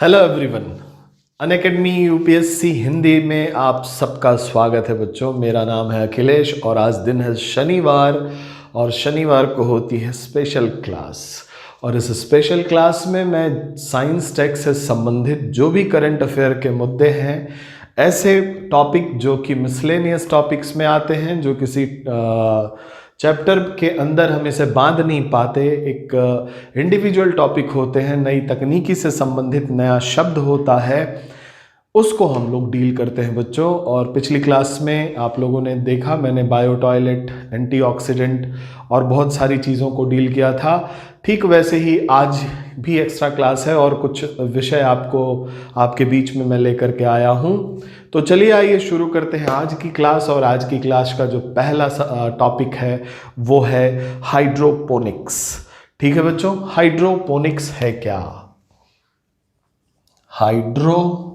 Hello everyone. Unacademy UPSC Hindi में आप सबका स्वागत है बच्चों। मेरा नाम है अखिलेश और आज दिन है शनिवार और शनिवार को होती है स्पेशल क्लास। और इस स्पेशल क्लास में मैं साइंस टेक से संबंधित जो भी करंट अफेयर के मुद्दे हैं, ऐसे टॉपिक जो कि मिसलेनियस टॉपिक्स में आते हैं, जो किसी चैप्टर के अंदर हम इसे बांध नहीं पाते, एक इंडिविजुअल टॉपिक होते हैं, नई तकनीकी से संबंधित नया शब्द होता है, उसको हम लोग डील करते हैं बच्चों। और पिछली क्लास में आप लोगों ने देखा, मैंने बायो टॉयलेट, एंटीऑक्सीडेंट और बहुत सारी चीज़ों को डील किया था। ठीक वैसे ही आज भी एक्स्ट्रा क्लास है और कुछ विषय आपको आपके बीच में मैं लेकर के आया हूँ। तो चलिए आइए शुरू करते हैं आज की क्लास। और आज की क्लास का जो पहला टॉपिक है वो है हाइड्रोपोनिक्स। ठीक है बच्चों, हाइड्रोपोनिक्स है क्या? हाइड्रोपोनिक्स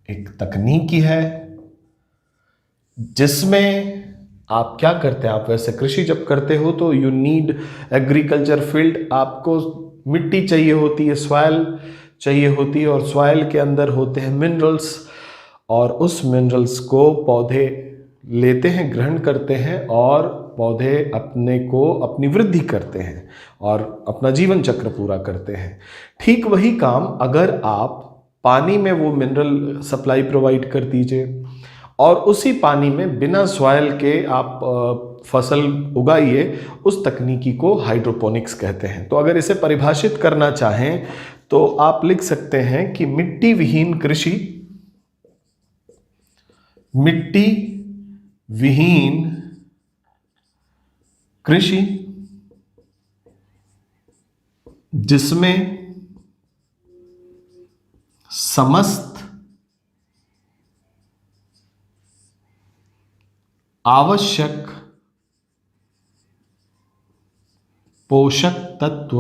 एक तकनीकी है जिसमें आप क्या करते हैं, आप वैसे कृषि जब करते हो तो यू नीड एग्रीकल्चर फील्ड, आपको मिट्टी चाहिए होती है, सॉइल चाहिए होती है, और सॉइल के अंदर होते हैं मिनरल्स, और उस मिनरल्स को पौधे लेते हैं, ग्रहण करते हैं, और पौधे अपने को अपनी वृद्धि करते हैं और अपना जीवन चक्र पूरा करते हैं। ठीक वही काम अगर आप पानी में वो मिनरल सप्लाई प्रोवाइड कर दीजिए और उसी पानी में बिना सॉइल के आप फसल उगाइए, उस तकनीकी को हाइड्रोपोनिक्स कहते हैं। तो अगर इसे परिभाषित करना चाहें तो आप लिख सकते हैं कि मिट्टी विहीन कृषि जिसमें समस्त आवश्यक पोषक तत्व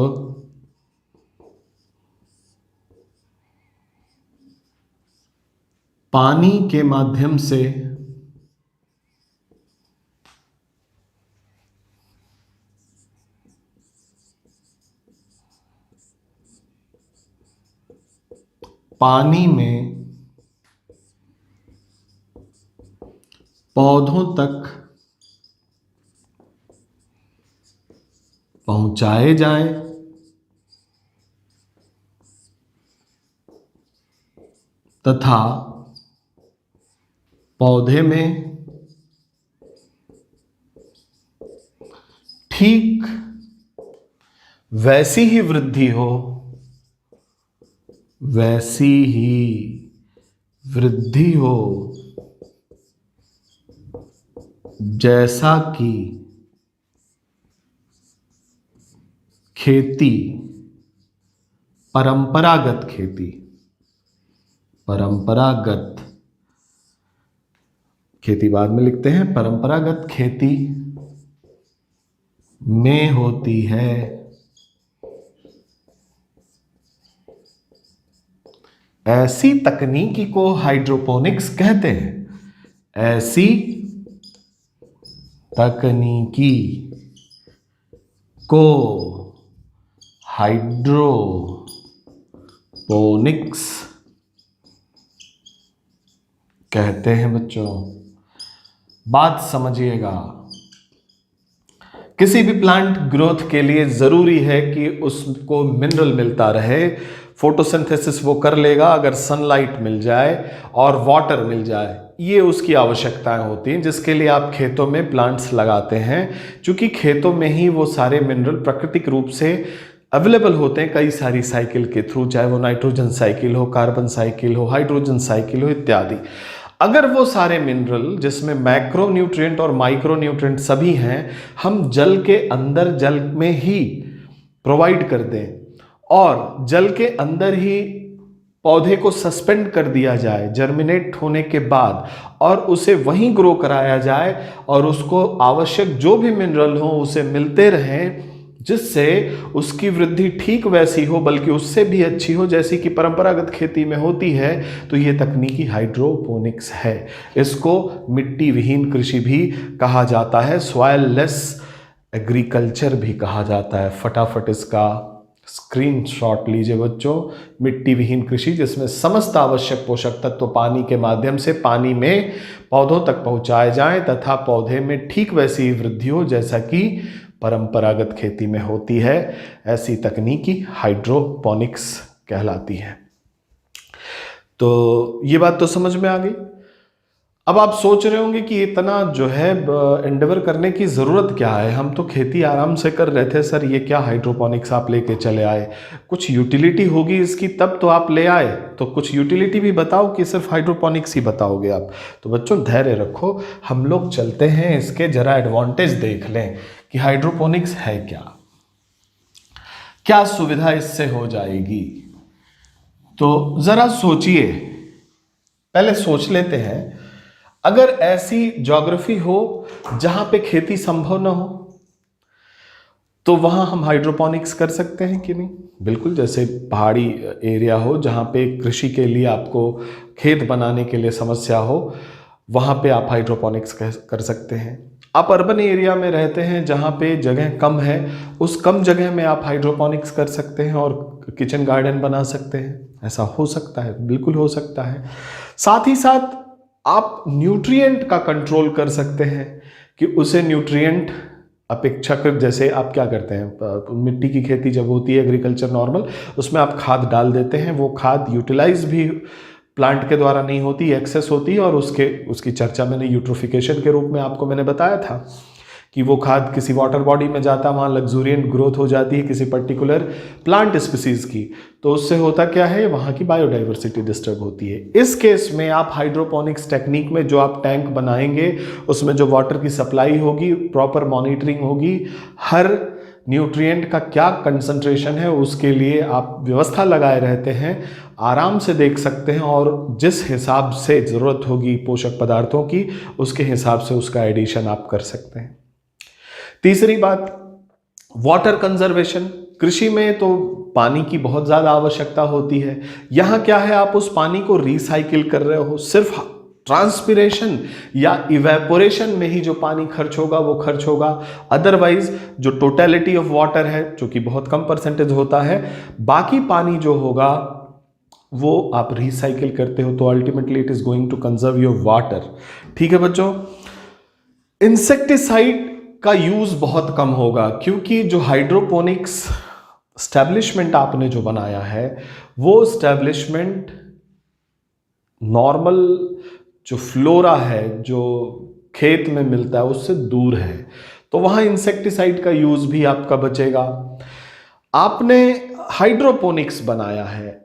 पानी के माध्यम से पानी में पौधों तक पहुंचाए जाएं तथा पौधे में ठीक वैसी ही वृद्धि हो जैसा कि परंपरागत खेती बाद में लिखते हैं, परंपरागत खेती में होती है। ऐसी तकनीकी को हाइड्रोपोनिक्स कहते हैं। ऐसी तकनीकी को हाइड्रोपोनिक्स कहते हैं बच्चों। बात समझिएगा, किसी भी प्लांट ग्रोथ के लिए जरूरी है कि उसको मिनरल मिलता रहे। फोटोसिंथेसिस वो कर लेगा अगर सनलाइट मिल जाए और वाटर मिल जाए, ये उसकी आवश्यकताएं होती हैं, जिसके लिए आप खेतों में प्लांट्स लगाते हैं। क्योंकि खेतों में ही वो सारे मिनरल प्राकृतिक रूप से अवेलेबल होते हैं कई सारी साइकिल के थ्रू, चाहे वो नाइट्रोजन साइकिल हो, कार्बन साइकिल हो, हाइड्रोजन साइकिल हो इत्यादि। अगर वो सारे मिनरल जिसमें मैक्रो न्यूट्रिएंट और माइक्रो न्यूट्रिएंट सभी हैं, हम जल के अंदर जल में ही प्रोवाइड कर दें और जल के अंदर ही पौधे को सस्पेंड कर दिया जाए जर्मिनेट होने के बाद, और उसे वहीं ग्रो कराया जाए और उसको आवश्यक जो भी मिनरल हो उसे मिलते रहें जिससे उसकी वृद्धि ठीक वैसी हो बल्कि उससे भी अच्छी हो जैसी कि परंपरागत खेती में होती है। तो ये तकनीकी हाइड्रोपोनिक्स है। इसको मिट्टी विहीन कृषि भी कहा जाता है, सॉइललेस एग्रीकल्चर भी कहा जाता है। फटाफट इसका स्क्रीनशॉट लीजिए बच्चों। मिट्टी विहीन कृषि जिसमें समस्त आवश्यक पोषक तत्व पानी के माध्यम से पानी में पौधों तक पहुंचाए जाएं तथा पौधे में ठीक वैसी वृद्धि हो जैसा कि परंपरागत खेती में होती है। ऐसी तकनीकी हाइड्रोपोनिक्स कहलाती है। तो ये बात तो समझ में आ गई। अब आप सोच रहे होंगे कि इतना जो है एंडेवर करने की ज़रूरत क्या है, हम तो खेती आराम से कर रहे थे सर, ये क्या हाइड्रोपोनिक्स आप लेके चले आए, कुछ यूटिलिटी होगी इसकी तब तो आप ले आए, तो कुछ यूटिलिटी भी बताओ कि सिर्फ हाइड्रोपोनिक्स ही बताओगे आप। तो बच्चों धैर्य रखो, हम लोग चलते हैं इसके जरा एडवांटेज देख लें कि हाइड्रोपोनिक्स है क्या, क्या सुविधा इससे हो जाएगी। तो ज़रा सोचिए, पहले सोच लेते हैं, अगर ऐसी ज्योग्राफी हो जहां पे खेती संभव ना हो तो वहां हम हाइड्रोपोनिक्स कर सकते हैं कि नहीं? बिल्कुल। जैसे पहाड़ी एरिया हो जहां पे कृषि के लिए आपको खेत बनाने के लिए समस्या हो, वहां पे आप हाइड्रोपोनिक्स कर सकते हैं। आप अर्बन एरिया में रहते हैं जहां पे जगह कम है, उस कम जगह में आप हाइड्रोपोनिक्स कर सकते हैं और किचन गार्डन बना सकते हैं। ऐसा हो सकता है, बिल्कुल हो सकता है। साथ ही साथ आप न्यूट्रिएंट का कंट्रोल कर सकते हैं कि उसे न्यूट्रिएंट अपेक्षाकृत, जैसे आप क्या करते हैं, मिट्टी की खेती जब होती है एग्रीकल्चर नॉर्मल, उसमें आप खाद डाल देते हैं, वो खाद यूटिलाइज भी प्लांट के द्वारा नहीं होती, एक्सेस होती है, और उसकी चर्चा मैंने यूट्रोफिकेशन के रूप में आपको मैंने बताया था कि वो खाद किसी वाटर बॉडी में जाता है, वहाँ लग्जूरियंट ग्रोथ हो जाती है किसी पर्टिकुलर प्लांट स्पीसीज की, तो उससे होता क्या है, वहाँ की बायोडाइवर्सिटी डिस्टर्ब होती है। इस केस में आप हाइड्रोपोनिक्स टेक्निक में जो आप टैंक बनाएंगे उसमें जो वाटर की सप्लाई होगी, प्रॉपर मॉनिटरिंग होगी, हर न्यूट्रिएंट का क्या कंसंट्रेशन है उसके लिए आप व्यवस्था लगाए रहते हैं, आराम से देख सकते हैं, और जिस हिसाब से ज़रूरत होगी पोषक पदार्थों की उसके हिसाब से उसका एडिशन आप कर सकते हैं। तीसरी बात, वाटर कंजर्वेशन। कृषि में तो पानी की बहुत ज़्यादा आवश्यकता होती है, यहाँ क्या है, आप उस पानी को रिसाइकिल कर रहे हो, सिर्फ ट्रांसपिरेशन या इवेपोरेशन में ही जो पानी खर्च होगा वो खर्च होगा, अदरवाइज जो टोटलिटी ऑफ वाटर है, जो कि बहुत कम परसेंटेज होता है, बाकी पानी जो होगा वो आप रिसाइकिल करते हो, तो ultimately it is going to conserve your water. ठीक है बच्चों। इंसेक्टिसाइड का यूज बहुत कम होगा, क्योंकि जो हाइड्रोपोनिक्स स्टैब्लिशमेंट आपने जो बनाया है वो स्टैब्लिशमेंट नॉर्मल जो फ्लोरा है, जो खेत में मिलता है, उससे दूर है, तो वहाँ इंसेक्टिसाइड का यूज़ भी आपका बचेगा। आपने हाइड्रोपोनिक्स बनाया है,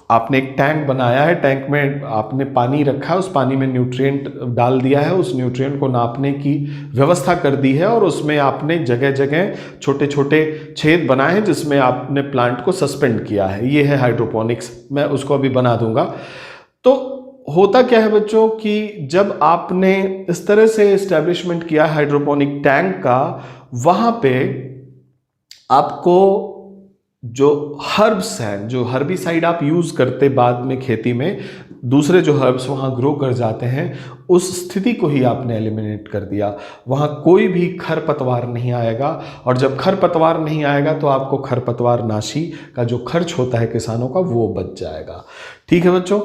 आपने एक टैंक बनाया है, टैंक में आपने पानी रखा है, उस पानी में न्यूट्रिएंट डाल दिया है, उस न्यूट्रिएंट को नापने की व्यवस्था कर दी है, और उसमें आपने जगह जगह छोटे छोटे छेद बनाए हैं जिसमें आपने प्लांट को सस्पेंड किया है। ये है हाइड्रोपोनिक्स, मैं उसको अभी बना दूंगा। तो होता क्या है बच्चों कि जब आपने इस तरह से एस्टेब्लिशमेंट किया हाइड्रोपोनिक टैंक का, वहां पे आपको जो हर्ब्स हैं, जो हर्बिसाइड आप यूज करते बाद में खेती में, दूसरे जो हर्ब्स वहां ग्रो कर जाते हैं, उस स्थिति को ही आपने एलिमिनेट कर दिया। वहां कोई भी खरपतवार नहीं आएगा, और जब खरपतवार नहीं आएगा तो आपको खरपतवार नाशी का जो खर्च होता है किसानों का वो बच जाएगा। ठीक है बच्चों।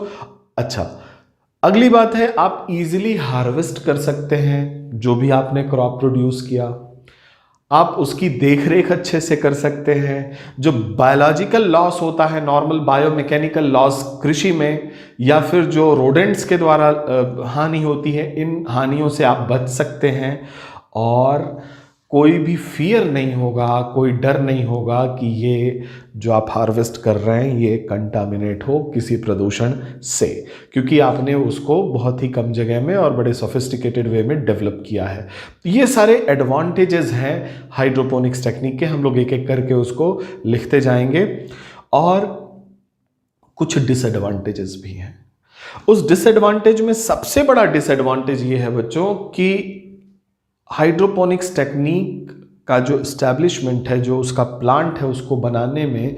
अच्छा, अगली बात है, आप इजीली हार्वेस्ट कर सकते हैं जो भी आपने क्रॉप प्रोड्यूस किया, आप उसकी देखरेख अच्छे से कर सकते हैं। जो बायोलॉजिकल लॉस होता है, नॉर्मल बायोमैकेनिकल लॉस कृषि में, या फिर जो रोडेंट्स के द्वारा हानि होती है, इन हानियों से आप बच सकते हैं, और कोई भी फियर नहीं होगा, कोई डर नहीं होगा कि ये जो आप हार्वेस्ट कर रहे हैं ये कंटामिनेट हो किसी प्रदूषण से, क्योंकि आपने उसको बहुत ही कम जगह में और बड़े सोफिस्टिकेटेड वे में डेवलप किया है। ये सारे एडवांटेजेस हैं हाइड्रोपोनिक्स टेक्निक के, हम लोग एक एक करके उसको लिखते जाएंगे, और कुछ डिसएडवांटेजेस भी हैं। उस डिसएडवांटेज में सबसे बड़ा डिसएडवांटेज ये है बच्चों कि हाइड्रोपोनिक्स टेक्निक का जो इस्टेब्लिशमेंट है, जो उसका प्लांट है, उसको बनाने में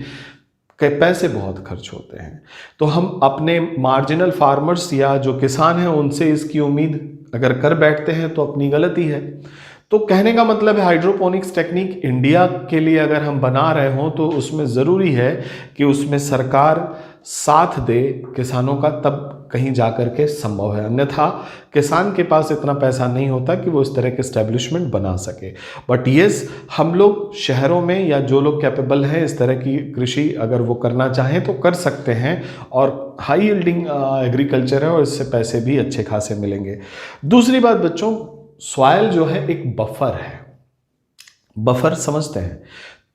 पैसे बहुत खर्च होते हैं। तो हम अपने मार्जिनल फार्मर्स या जो किसान हैं उनसे इसकी उम्मीद अगर कर बैठते हैं तो अपनी गलती है। तो कहने का मतलब है हाइड्रोपोनिक्स टेक्निक इंडिया के लिए अगर हम बना रहे हों तो उसमें ज़रूरी है कि उसमें सरकार साथ दे किसानों का, तब कहीं जाकर के संभव है। अन्यथा किसान के पास इतना पैसा नहीं होता कि वो इस तरह के एस्टेब्लिशमेंट बना सके। बट येस, हम लोग शहरों में या जो लोग कैपेबल हैं इस तरह की कृषि अगर वो करना चाहें तो कर सकते हैं, और हाई यील्डिंग एग्रीकल्चर है और इससे पैसे भी अच्छे खासे मिलेंगे। दूसरी बात बच्चों, सॉइल जो है एक बफर है। बफर समझते हैं,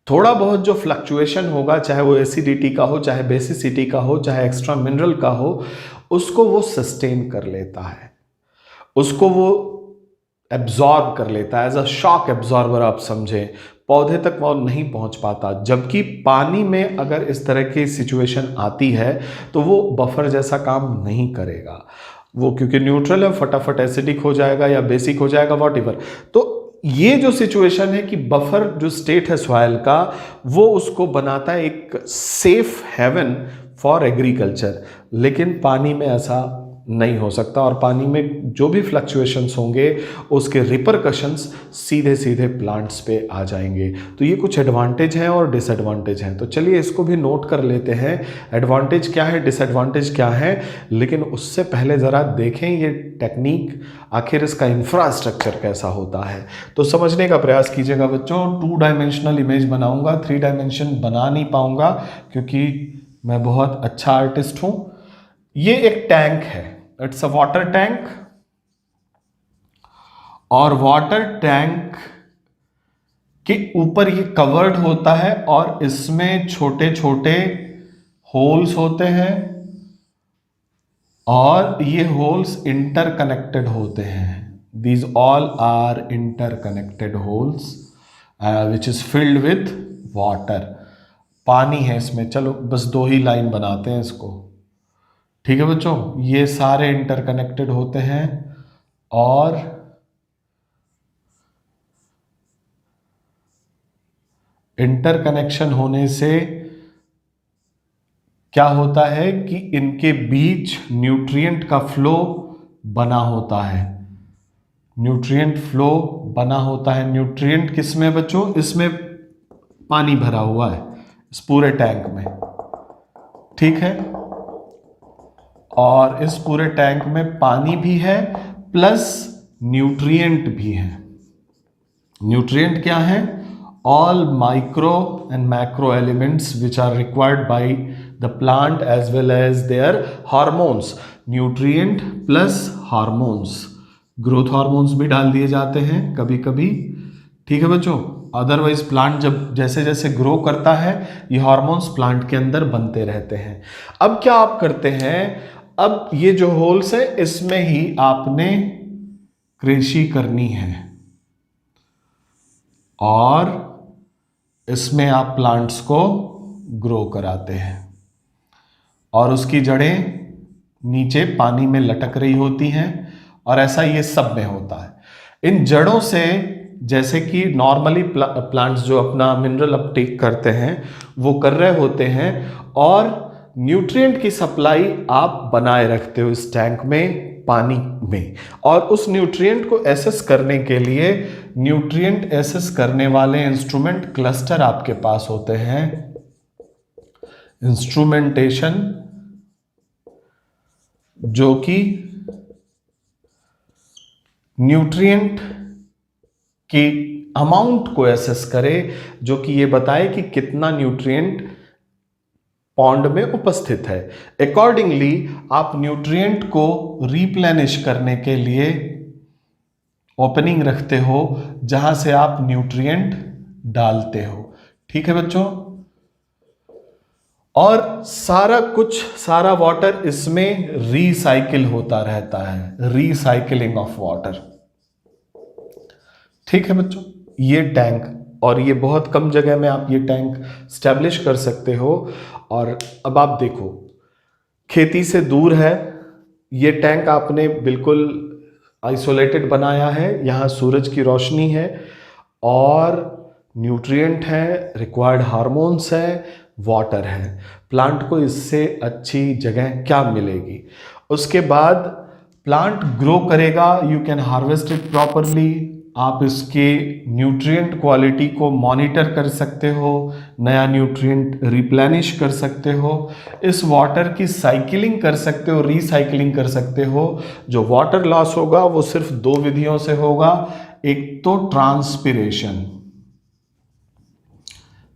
थोड़ा बहुत जो फ्लक्चुएशन होगा, चाहे वो एसिडिटी का हो, चाहे बेसिसिटी का हो, चाहे एक्स्ट्रा मिनरल का हो, उसको वो सस्टेन कर लेता है, उसको वो एब्जॉर्ब कर लेता है, एज अ शॉक एब्जॉर्बर आप समझें। पौधे तक वो नहीं पहुंच पाता। जबकि पानी में अगर इस तरह की सिचुएशन आती है तो वो बफर जैसा काम नहीं करेगा। वो क्योंकि न्यूट्रल है, फटाफट एसिडिक हो जाएगा या बेसिक हो जाएगा, वॉटएवर। तो ये जो सिचुएशन है कि बफर जो स्टेट है सॉइल का, वो उसको बनाता है एक सेफ हेवन फॉर एग्रीकल्चर। लेकिन पानी में ऐसा नहीं हो सकता, और पानी में जो भी फ्लक्चुएशंस होंगे उसके रिपरकशंस सीधे सीधे प्लांट्स पे आ जाएंगे। तो ये कुछ एडवांटेज हैं और डिसएडवांटेज हैं। तो चलिए इसको भी नोट कर लेते हैं, एडवांटेज क्या है, डिसएडवांटेज क्या है। लेकिन उससे पहले ज़रा देखें ये टेक्निक, आखिर इसका इंफ्रास्ट्रक्चर कैसा होता है। तो समझने का प्रयास कीजिएगा बच्चों। 2 डायमेंशनल इमेज बनाऊंगा, 3 डायमेंशन बना नहीं पाऊंगा क्योंकि मैं बहुत अच्छा आर्टिस्ट हूँ। ये एक टैंक है, इट्स अ वाटर टैंक, और वाटर टैंक के ऊपर ये कवर्ड होता है और इसमें छोटे छोटे होल्स होते हैं, और ये होल्स इंटरकनेक्टेड होते हैं। These all are interconnected holes which is filled with water. पानी है इसमें। चलो बस 2 ही लाइन बनाते हैं इसको, ठीक है बच्चों। ये सारे इंटरकनेक्टेड होते हैं, और इंटरकनेक्शन होने से क्या होता है कि इनके बीच न्यूट्रिएंट का फ्लो बना होता है। न्यूट्रिएंट फ्लो बना होता है। न्यूट्रिएंट किसमें बच्चों? इसमें पानी भरा हुआ है, इस पूरे टैंक में, ठीक है। और इस पूरे टैंक में पानी भी है प्लस न्यूट्रिएंट भी है। न्यूट्रिएंट क्या है? All micro and macro elements which are required by the plant as well as their hormones. Nutrient plus hormones, growth hormones भी डाल दिए जाते हैं कभी कभी, ठीक है बच्चों। अदरवाइज प्लांट जब जैसे जैसे ग्रो करता है ये हार्मोन्स प्लांट के अंदर बनते रहते हैं। अब क्या आप करते हैं, अब ये जो होल्स है इसमें ही आपने कृषि करनी है, और इसमें आप प्लांट्स को ग्रो कराते हैं, और उसकी जड़ें नीचे पानी में लटक रही होती हैं, और ऐसा ये सब में होता है। इन जड़ों से, जैसे कि नॉर्मली प्लांट्स जो अपना मिनरल अपटेक करते हैं वो कर रहे होते हैं, और न्यूट्रिएंट की सप्लाई आप बनाए रखते हो इस टैंक में, पानी में। और उस न्यूट्रिएंट को एसेस करने के लिए न्यूट्रिएंट एसेस करने वाले इंस्ट्रूमेंट क्लस्टर आपके पास होते हैं। इंस्ट्रूमेंटेशन जो कि न्यूट्रिएंट की अमाउंट को एसेस करे, जो कि ये बताए कि कितना न्यूट्रिएंट पॉन्ड में उपस्थित है। अकॉर्डिंगली आप न्यूट्रिएंट को रिप्लेनिश करने के लिए ओपनिंग रखते हो जहां से आप न्यूट्रिएंट डालते हो, ठीक है बच्चों। और सारा कुछ, सारा वाटर इसमें रिसाइकिल होता रहता है, रिसाइकिलिंग ऑफ वाटर, ठीक है बच्चों। ये टैंक, और ये बहुत कम जगह में आप ये टैंक स्टैब्लिश कर सकते हो। और अब आप देखो, खेती से दूर है ये टैंक, आपने बिल्कुल आइसोलेटेड बनाया है, यहाँ सूरज की रोशनी है, और न्यूट्रिएंट है, रिक्वायर्ड हार्मोन्स है, वाटर है। प्लांट को इससे अच्छी जगह क्या मिलेगी? उसके बाद प्लांट ग्रो करेगा, you can harvest it properly. आप इसके न्यूट्रिएंट क्वालिटी को मॉनिटर कर सकते हो, नया न्यूट्रिएंट रिप्लेनिश कर सकते हो, इस वाटर की साइकिलिंग कर सकते हो, रीसाइकिलिंग कर सकते हो। जो वाटर लॉस होगा वो सिर्फ दो विधियों से होगा। एक तो ट्रांसपिरेशन।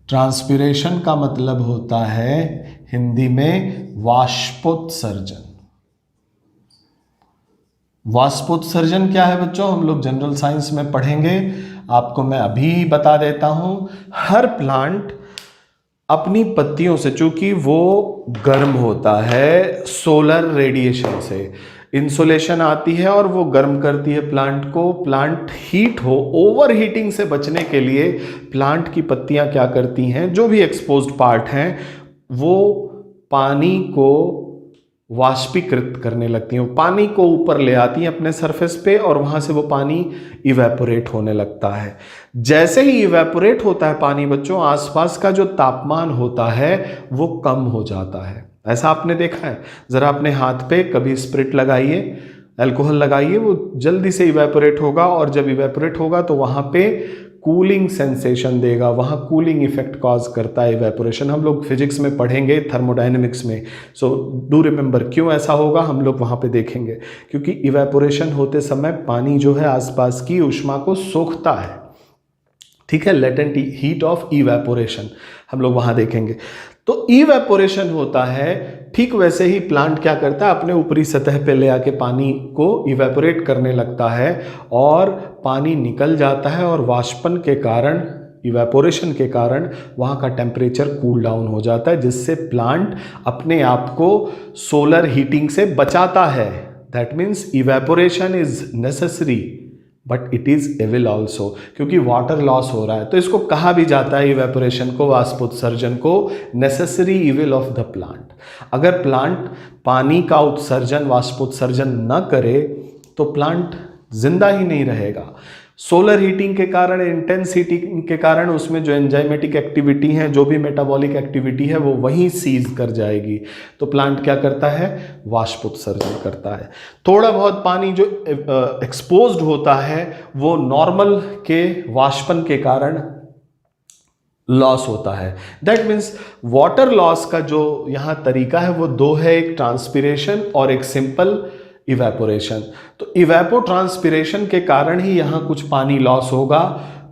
ट्रांसपिरेशन का मतलब होता है हिंदी में वाष्पोत्सर्जन। वाष्पोत्सर्जन क्या है बच्चों? हम लोग जनरल साइंस में पढ़ेंगे, आपको मैं अभी बता देता हूं। हर प्लांट अपनी पत्तियों से, चूंकि वो गर्म होता है सोलर रेडिएशन से, इंसोलेशन आती है और वो गर्म करती है प्लांट को। प्लांट हीट हो, ओवर हीटिंग से बचने के लिए प्लांट की पत्तियां क्या करती हैं, जो भी एक्सपोज्ड पार्ट हैं वो पानी को वाष्पीकृत करने लगती हैं, पानी को ऊपर ले आती हैं अपने सरफेस पे और वहां से वो पानी इवेपोरेट होने लगता है। जैसे ही इवेपोरेट होता है पानी बच्चों, आसपास का जो तापमान होता है वो कम हो जाता है। ऐसा आपने देखा है? जरा अपने हाथ पे कभी स्प्रिट लगाइए, अल्कोहल लगाइए, वो जल्दी से इवेपोरेट होगा और जब इवेपोरेट होगा तो वहां पे कूलिंग सेंसेशन देगा, वहाँ कूलिंग इफेक्ट कॉज करता है इवेपोरेशन। हम लोग फिजिक्स में पढ़ेंगे, थर्मोडायनेमिक्स में, सो डू रिमेंबर क्यों ऐसा होगा हम लोग वहाँ पे देखेंगे। क्योंकि इवेपोरेशन होते समय पानी जो है आसपास की ऊष्मा को सोखता है, ठीक है, लेटेंट हीट ऑफ इवेपोरेशन हम लोग वहाँ देखेंगे। तो इवेपोरेशन होता है, ठीक वैसे ही प्लांट क्या करता है, अपने ऊपरी सतह पे ले आके पानी को इवेपोरेट करने लगता है और पानी निकल जाता है और वाष्पन के कारण, इवेपोरेशन के कारण वहाँ का टेम्परेचर कूल डाउन हो जाता है, जिससे प्लांट अपने आप को सोलर हीटिंग से बचाता है। That means evaporation is necessary but it is evil also, क्योंकि वाटर लॉस हो रहा है। तो इसको कहा भी जाता है, इवेपोरेशन को, वाष्पोत्सर्जन को, necessary evil of the plant. अगर प्लांट पानी का उत्सर्जन, वाष्पोत्सर्जन न करे तो प्लांट जिंदा ही नहीं रहेगा। सोलर हीटिंग के कारण, इंटेंस हीटिंग के कारण उसमें जो एंजाइमेटिक एक्टिविटी है, जो भी मेटाबॉलिक एक्टिविटी है, वो वहीं सीज कर जाएगी। तो प्लांट क्या करता है? वाष्पोत्सर्जन करता है। थोड़ा बहुत पानी जो एक्सपोज्ड होता है वो नॉर्मल के वाष्पन के कारण लॉस होता है। दैट मीन्स वाटर लॉस का जो यहाँ तरीका है वो दो है, एक ट्रांसपिरेशन और एक सिंपल इवेपोरेशन। तो इवेपोट्रांसपिरेशन के कारण ही यहाँ कुछ पानी लॉस होगा।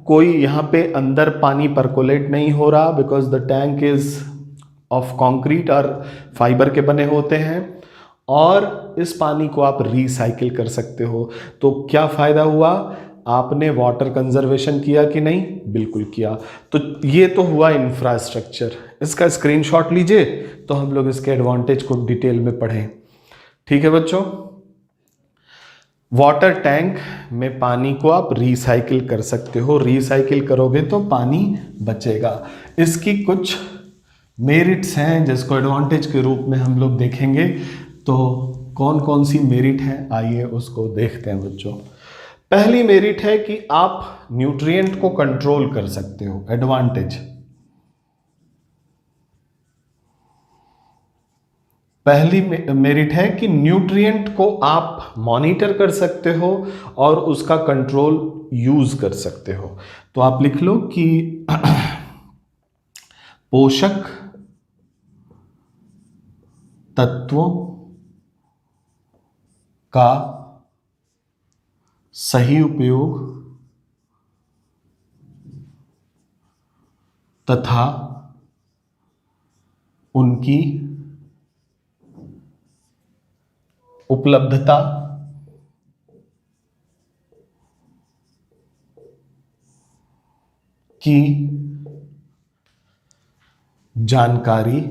कोई यहाँ पे अंदर पानी परकोलेट नहीं हो रहा, because the tank is of concrete और फाइबर के बने होते हैं, और इस पानी को आप रिसाइकिल कर सकते हो। तो क्या फ़ायदा हुआ? आपने वाटर कंजर्वेशन किया कि नहीं? बिल्कुल किया। तो ये तो हुआ इंफ्रास्ट्रक्चर। इसका स्क्रीनशॉट लीजिए तो हम लोग इसके एडवांटेज को डिटेल में पढ़ें। ठीक है बच्चों, वाटर टैंक में पानी को आप रिसाइकिल कर सकते हो, रिसाइकिल करोगे तो पानी बचेगा। इसकी कुछ मेरिट्स हैं जिसको एडवांटेज के रूप में हम लोग देखेंगे। तो कौन कौन सी मेरिट है, आइए उसको देखते हैं बच्चों। पहली मेरिट है कि आप न्यूट्रिएंट को कंट्रोल कर सकते हो, एडवांटेज। पहली मेरिट है कि न्यूट्रिएंट को आप मॉनिटर कर सकते हो और उसका कंट्रोल यूज कर सकते हो। तो आप लिख लो कि पोषक तत्वों का सही उपयोग तथा उनकी उपलब्धता की जानकारी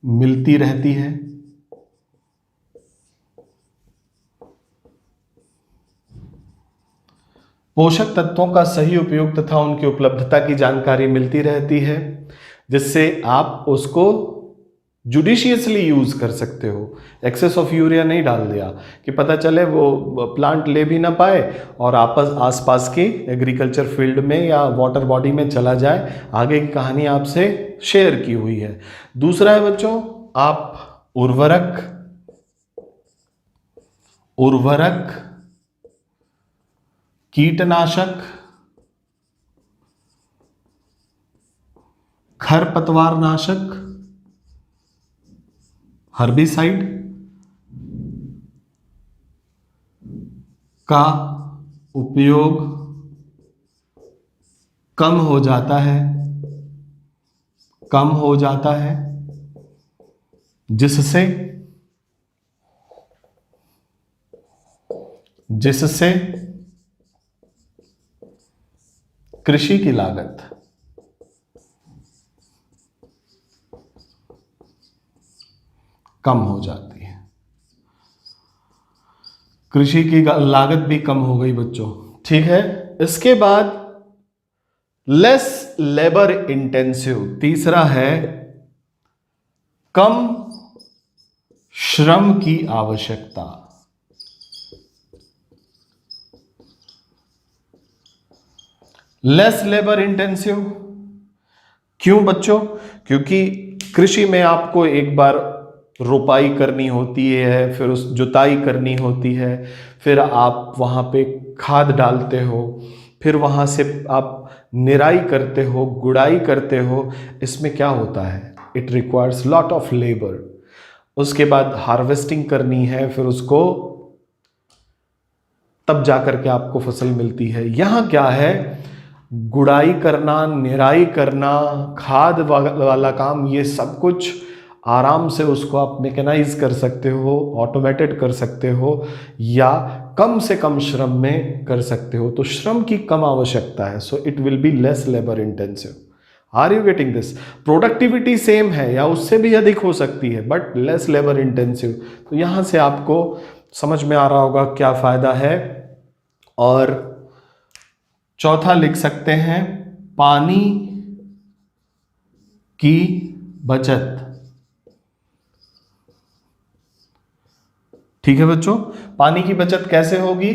मिलती रहती है। पोषक तत्वों का सही उपयोग तथा उनकी उपलब्धता की जानकारी मिलती रहती है, जिससे आप उसको जुडिशियसली यूज कर सकते हो। एक्सेस ऑफ यूरिया नहीं डाल दिया कि पता चले वो प्लांट ले भी ना पाए और आपस आसपास की एग्रीकल्चर फील्ड में या वाटर बॉडी में चला जाए। आगे की कहानी आपसे शेयर की हुई है। दूसरा है बच्चों, आप उर्वरक कीटनाशक, खरपतवार नाशक, हर्बिसाइड का उपयोग कम हो जाता है जिससे कृषि की लागत कम हो जाती है। कृषि की लागत भी कम हो गई बच्चों, ठीक है। इसके बाद लेस लेबर इंटेंसिव, तीसरा है कम श्रम की आवश्यकता। लेस लेबर इंटेंसिव क्यों बच्चों? क्योंकि कृषि में आपको एक बार रोपाई करनी होती है, फिर उस जुताई करनी होती है, फिर आप वहाँ पे खाद डालते हो, फिर वहाँ से आप निराई करते हो, गुड़ाई करते हो। इसमें क्या होता है, it requires lot of labour. उसके बाद हार्वेस्टिंग करनी है, फिर उसको तब जाकर के आपको फसल मिलती है। यहाँ क्या है, गुड़ाई करना, निराई करना, खाद वाला काम, ये सब कुछ आराम से उसको आप मैकेनाइज कर सकते हो, ऑटोमेटेड कर सकते हो, या कम से कम श्रम में कर सकते हो। तो श्रम की कम आवश्यकता है, so it will be less labour intensive. Are you getting this? Productivity same है या उससे भी अधिक हो सकती है, बट लेस लेबर इंटेंसिव। तो यहां से आपको समझ में आ रहा होगा क्या फायदा है। और चौथा लिख सकते हैं पानी की बचत। ठीक है बच्चों, पानी की बचत कैसे होगी?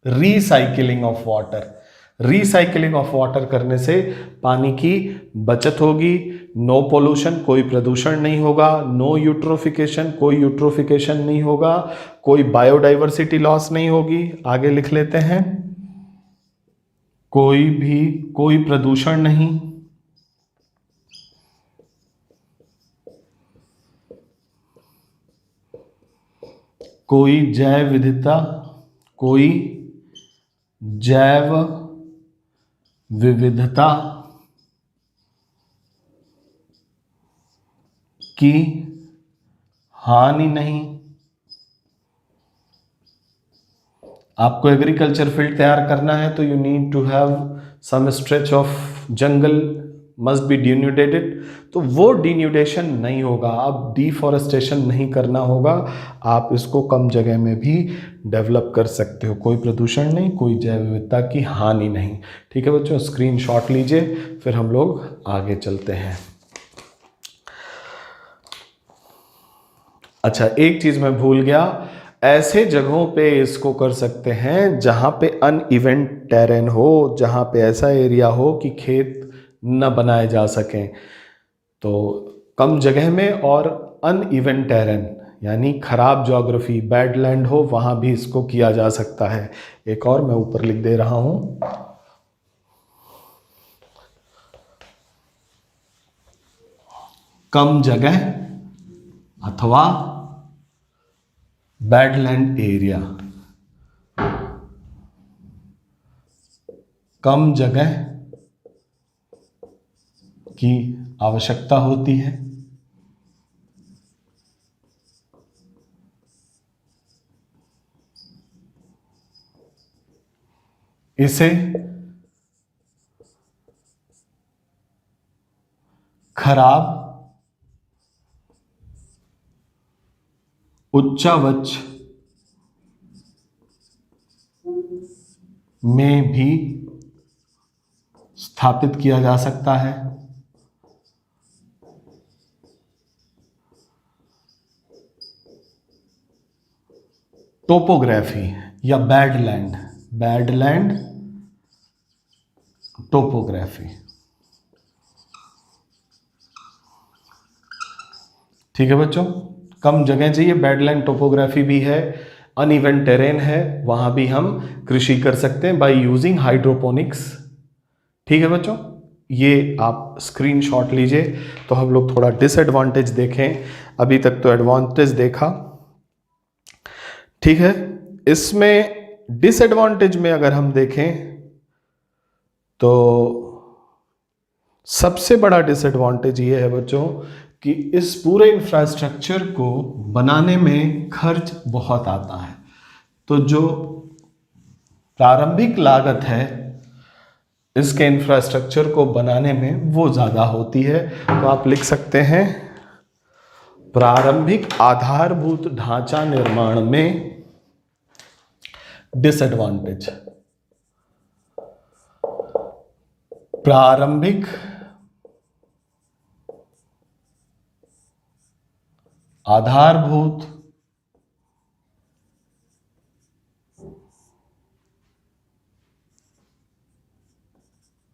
Recycling of water. Recycling of water करने से पानी की बचत होगी। नो पोल्यूशन, कोई प्रदूषण नहीं होगा। नो यूट्रोफिकेशन, कोई यूट्रोफिकेशन नहीं होगा। कोई बायोडाइवर्सिटी लॉस नहीं होगी। आगे लिख लेते हैं, कोई प्रदूषण नहीं, कोई जैव विविधता की हानि नहीं। आपको एग्रीकल्चर फील्ड तैयार करना है तो you need to have some stretch of jungle must be denuded. तो वो डिन्यूडेशन नहीं होगा, अब डिफॉरेस्टेशन नहीं करना होगा। आप इसको कम जगह में भी डेवलप कर सकते हो। कोई प्रदूषण नहीं, कोई जैव विविधता की हानि नहीं। ठीक है बच्चों, स्क्रीनशॉट लीजिए, फिर हम लोग आगे चलते हैं। अच्छा, एक चीज मैं भूल गया, ऐसे जगहों पे इसको कर सकते हैं जहां पे अनइवन टेरेन हो, जहां पे ऐसा एरिया हो कि खेत न बनाए जा सकें। तो कम जगह में और अनइवन टेरेन यानी खराब ज्योग्राफी, बैड लैंड हो, वहां भी इसको किया जा सकता है। एक और मैं ऊपर लिख दे रहा हूं, कम जगह अथवा बैडलैंड एरिया। कम जगह की आवश्यकता होती है, इसे खराब उच्चावच में भी स्थापित किया जा सकता है। टोपोग्राफी या बैडलैंड, बैडलैंड टोपोग्राफी। ठीक है बच्चों, कम जगह चाहिए, बैडलैंड टोपोग्राफी भी है, अनइवन टेरेन है, वहां भी हम कृषि कर सकते हैं बाय यूजिंग हाइड्रोपोनिक्स। ठीक है बच्चों, ये आप स्क्रीनशॉट लीजिए। तो हम लोग थोड़ा डिसएडवांटेज देखें, अभी तक तो एडवांटेज देखा। ठीक है, इसमें डिसएडवांटेज में अगर हम देखें तो सबसे बड़ा डिसएडवांटेज ये है बच्चों कि इस पूरे इंफ्रास्ट्रक्चर को बनाने में खर्च बहुत आता है। तो जो प्रारंभिक लागत है इसके इंफ्रास्ट्रक्चर को बनाने में वो ज़्यादा होती है। तो आप लिख सकते हैं प्रारंभिक आधारभूत ढांचा निर्माण में डिसएडवांटेज। प्रारंभिक आधारभूत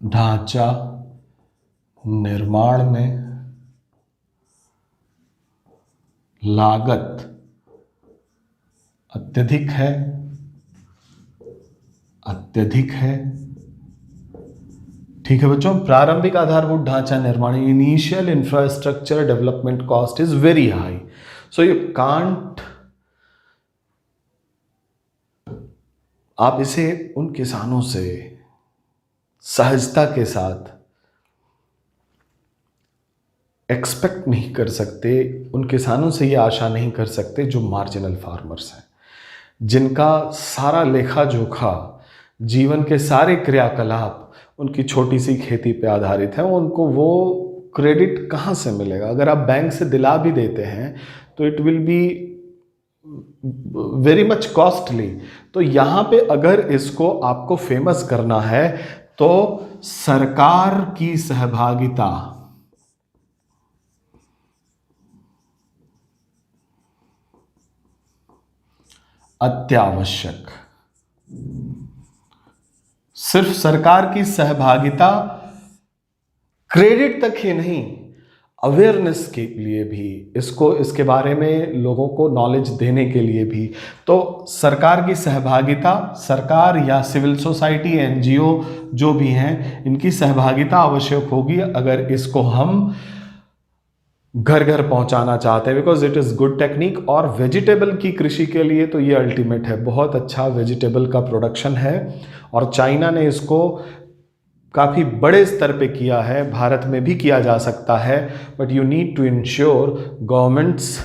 ढांचा निर्माण में लागत अत्यधिक है, अत्यधिक है। ठीक है बच्चों, प्रारंभिक आधारभूत ढांचा निर्माण, initial infrastructure development cost is very high, so you can't, आप इसे उन किसानों से सहजता के साथ एक्सपेक्ट नहीं कर सकते, उन किसानों से ये आशा नहीं कर सकते जो मार्जिनल फार्मर्स हैं, जिनका सारा लेखा जोखा, जीवन के सारे क्रियाकलाप उनकी छोटी सी खेती पे आधारित है। उनको वो क्रेडिट कहाँ से मिलेगा? अगर आप बैंक से दिला भी देते हैं तो it will be very much costly. तो यहाँ पे अगर इसको आपको फेमस करना है तो सरकार की सहभागिता अत्यावश्यक। सिर्फ सरकार की सहभागिता क्रेडिट तक ही नहीं, अवेयरनेस के लिए भी, इसको, इसके बारे में लोगों को नॉलेज देने के लिए भी, तो सरकार की सहभागिता, सरकार या सिविल सोसाइटी, एनजीओ जो भी हैं, इनकी सहभागिता आवश्यक होगी अगर इसको हम घर घर पहुंचाना चाहते हैं, because it is good technique. और वेजिटेबल की कृषि के लिए तो ये अल्टीमेट है, बहुत अच्छा वेजिटेबल का प्रोडक्शन है और चाइना ने इसको काफ़ी बड़े स्तर पे किया है, भारत में भी किया जा सकता है, but you need to ensure government's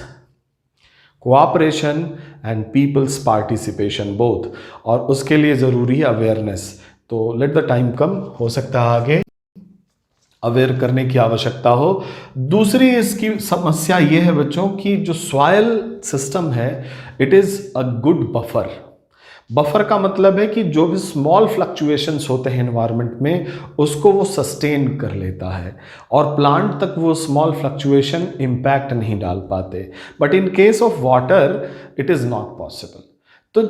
cooperation and people's participation both, और उसके लिए ज़रूरी है अवेयरनेस। तो लेट द टाइम कम, हो सकता है आगे अवेयर करने की आवश्यकता हो। दूसरी इसकी समस्या यह है बच्चों कि जो सॉयल सिस्टम है it is a good buffer. Buffer का मतलब है कि जो भी स्मॉल फ्लक्चुएशंस होते हैं एनवायरनमेंट में उसको वो सस्टेन कर लेता है और प्लांट तक वो स्मॉल फ्लक्चुएशन इम्पैक्ट नहीं डाल पाते। But in case of water it is not possible. तो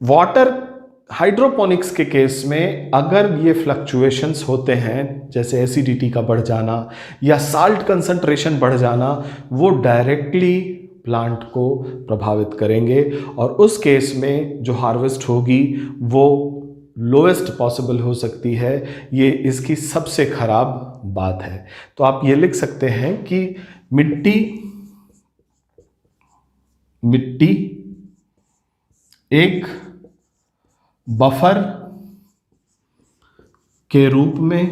वाटर हाइड्रोपोनिक्स के केस में अगर ये फ्लक्चुएशंस होते हैं, जैसे एसिडिटी का बढ़ जाना या साल्ट कंसंट्रेशन बढ़ जाना, वो डायरेक्टली प्लांट को प्रभावित करेंगे और उस केस में जो हार्वेस्ट होगी वो लोएस्ट पॉसिबल हो सकती है। ये इसकी सबसे खराब बात है। तो आप ये लिख सकते हैं कि मिट्टी एक बफर के रूप में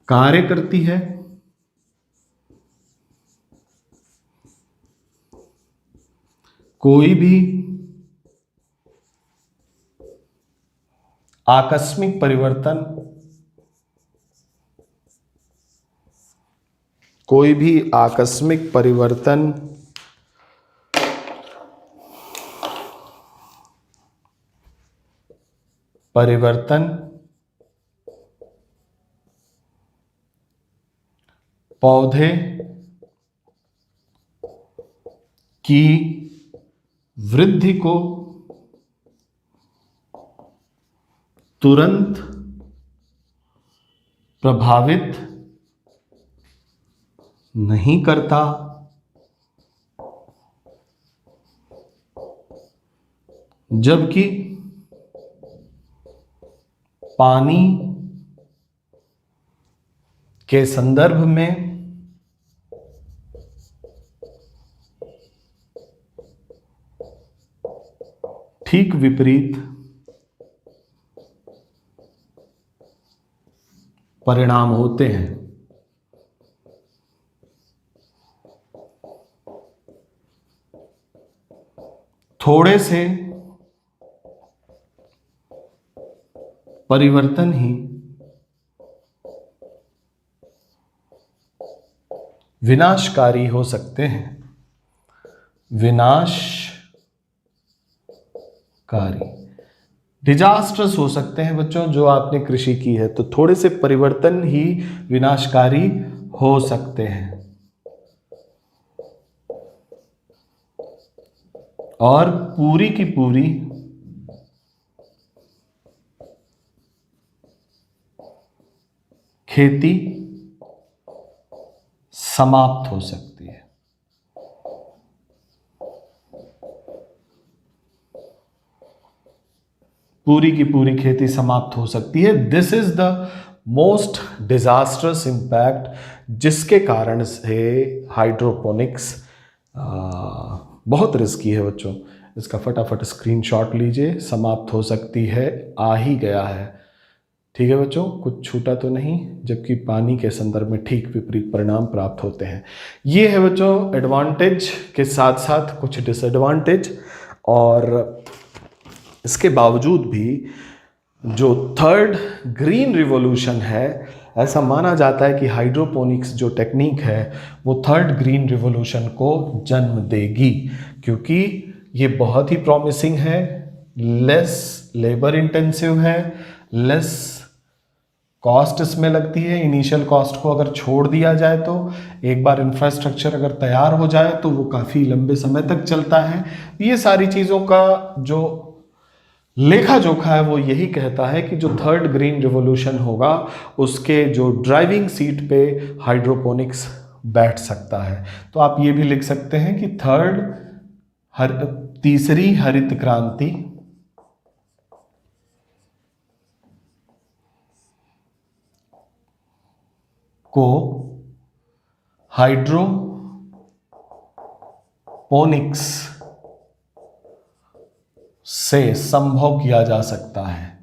कार्य करती है। कोई भी आकस्मिक परिवर्तन, कोई भी आकस्मिक परिवर्तन पौधे की वृद्धि को तुरंत प्रभावित नहीं करता, जबकि पानी के संदर्भ में ठीक विपरीत परिणाम होते हैं। थोड़े से परिवर्तन ही विनाशकारी हो सकते हैं। विनाशकारी, डिजास्टर्स हो सकते हैं बच्चों जो आपने कृषि की है, तो थोड़े से परिवर्तन ही विनाशकारी हो सकते हैं। और पूरी की पूरी खेती समाप्त हो सकती है। पूरी की पूरी खेती समाप्त हो सकती है। This is the most disasters impact, जिसके कारण से हाइड्रोपोनिक्स बहुत रिस्की है बच्चों। इसका फटाफट स्क्रीनशॉट लीजिए। समाप्त हो सकती है, आ ही गया है। ठीक है बच्चों, कुछ छूटा तो नहीं, जबकि पानी के संदर्भ में ठीक विपरीत परिणाम प्राप्त होते हैं। ये है बच्चों एडवांटेज के साथ साथ कुछ डिसएडवांटेज। और इसके बावजूद भी जो थर्ड ग्रीन रिवॉल्यूशन है, ऐसा माना जाता है कि हाइड्रोपोनिक्स जो टेक्निक है वो थर्ड ग्रीन रिवॉल्यूशन को जन्म देगी, क्योंकि ये बहुत ही प्रॉमिसिंग है, लेस लेबर इंटेंसिव है, लेस कॉस्ट इसमें लगती है। इनिशियल कॉस्ट को अगर छोड़ दिया जाए तो एक बार इंफ्रास्ट्रक्चर अगर तैयार हो जाए तो वो काफ़ी लंबे समय तक चलता है। ये सारी चीज़ों का जो लेखा जोखा है वो यही कहता है कि जो थर्ड ग्रीन रिवॉल्यूशन होगा उसके जो ड्राइविंग सीट पे हाइड्रोपोनिक्स बैठ सकता है। तो आप ये भी लिख सकते हैं कि तीसरी हरित क्रांति को हाइड्रोपोनिक्स से संभव किया जा सकता है।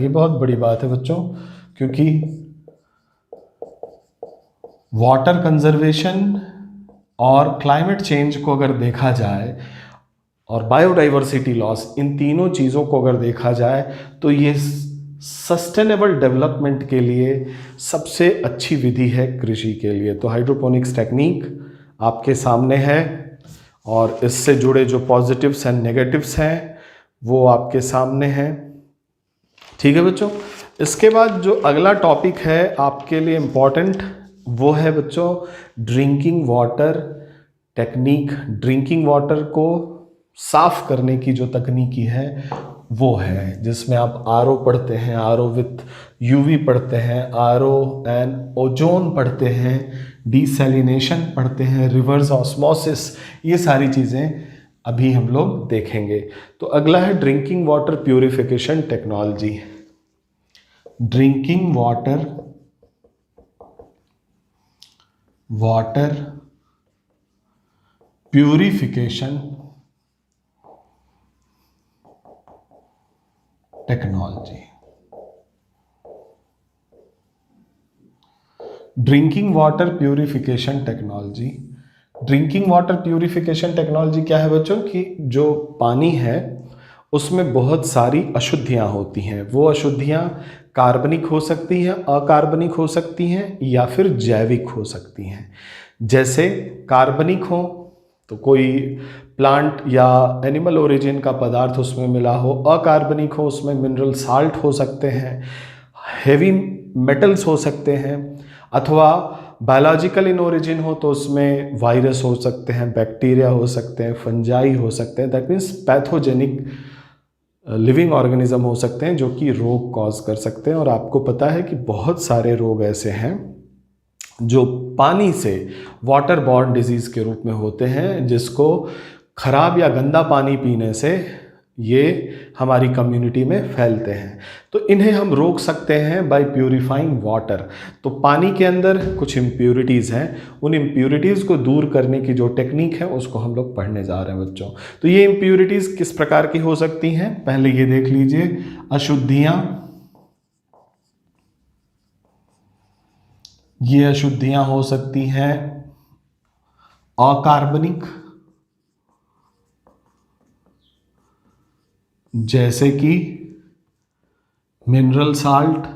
ये बहुत बड़ी बात है बच्चों, क्योंकि वाटर कंजर्वेशन और क्लाइमेट चेंज को अगर देखा जाए और बायोडाइवर्सिटी लॉस, इन तीनों चीज़ों को अगर देखा जाए तो ये सस्टेनेबल डेवलपमेंट के लिए सबसे अच्छी विधि है कृषि के लिए। तो हाइड्रोपोनिक्स टेक्निक आपके सामने है और इससे जुड़े जो पॉजिटिव्स एंड नेगेटिव्स हैं वो आपके सामने हैं। ठीक है बच्चों, इसके बाद जो अगला टॉपिक है आपके लिए इम्पॉर्टेंट, वो है बच्चों drinking water technique. Drinking water को साफ करने की जो तकनीकी है वो है, जिसमें आप आरओ पढ़ते हैं, आरओ विथ यूवी पढ़ते हैं, आरओ एंड ओजोन पढ़ते हैं, डिसैलिनेशन पढ़ते हैं, रिवर्स ऑस्मोसिस, ये सारी चीज़ें अभी हम लोग देखेंगे। तो अगला है drinking water purification technology. Drinking water purification technology. Drinking water purification technology. Drinking water purification technology क्या है बच्चों, कि जो पानी है उसमें बहुत सारी अशुद्धियां होती हैं। वो अशुद्धियां कार्बनिक हो सकती हैं, अकार्बनिक हो सकती हैं या फिर जैविक हो सकती हैं। जैसे कार्बनिक हो तो कोई प्लांट या एनिमल ओरिजिन का पदार्थ उसमें मिला हो, अकार्बनिक हो उसमें मिनरल साल्ट हो सकते हैं, हेवी मेटल्स हो सकते हैं, अथवा बायोलॉजिकल इन ओरिजिन हो तो उसमें वायरस हो सकते हैं, बैक्टीरिया हो सकते हैं, फंजाई हो सकते हैं, that means pathogenic living organism हो सकते हैं जो कि रोग कॉज कर सकते हैं। और आपको पता है कि बहुत सारे रोग ऐसे हैं जो पानी से वाटर बॉर्न डिजीज़ के रूप में होते हैं, जिसको खराब या गंदा पानी पीने से ये हमारी कम्युनिटी में फैलते हैं। तो इन्हें हम रोक सकते हैं बाय प्यूरिफाइंग वाटर। तो पानी के अंदर कुछ इम्प्योरिटीज़ हैं, उन इम्प्योरिटीज़ को दूर करने की जो टेक्निक है उसको हम लोग पढ़ने जा रहे हैं बच्चों। तो ये इम्प्योरिटीज़ किस प्रकार की हो सकती हैं, पहले ये देख लीजिए। अशुद्धियाँ, ये अशुद्धियाँ हो सकती हैं अकार्बनिक, जैसे कि मिनरल साल्ट,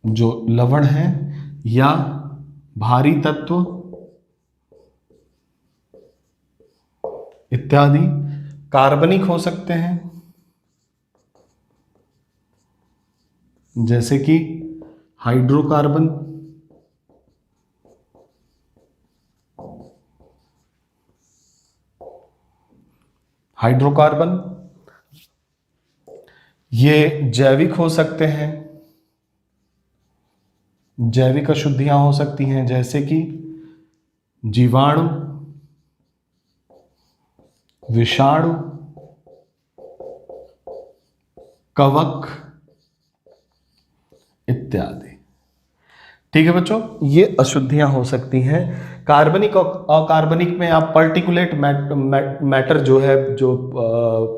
जो लवण है, या भारी तत्व इत्यादि। कार्बनिक हो सकते हैं, जैसे कि हाइड्रोकार्बन, ये जैविक हो सकते हैं, जैविक अशुद्धियां हो सकती हैं, जैसे कि जीवाणु, विषाणु, कवक इत्यादि। ठीक है बच्चों, ये अशुद्धियां हो सकती हैं। कार्बनिक और अकार्बनिक में आप पर्टिकुलेट मैटर जो है, जो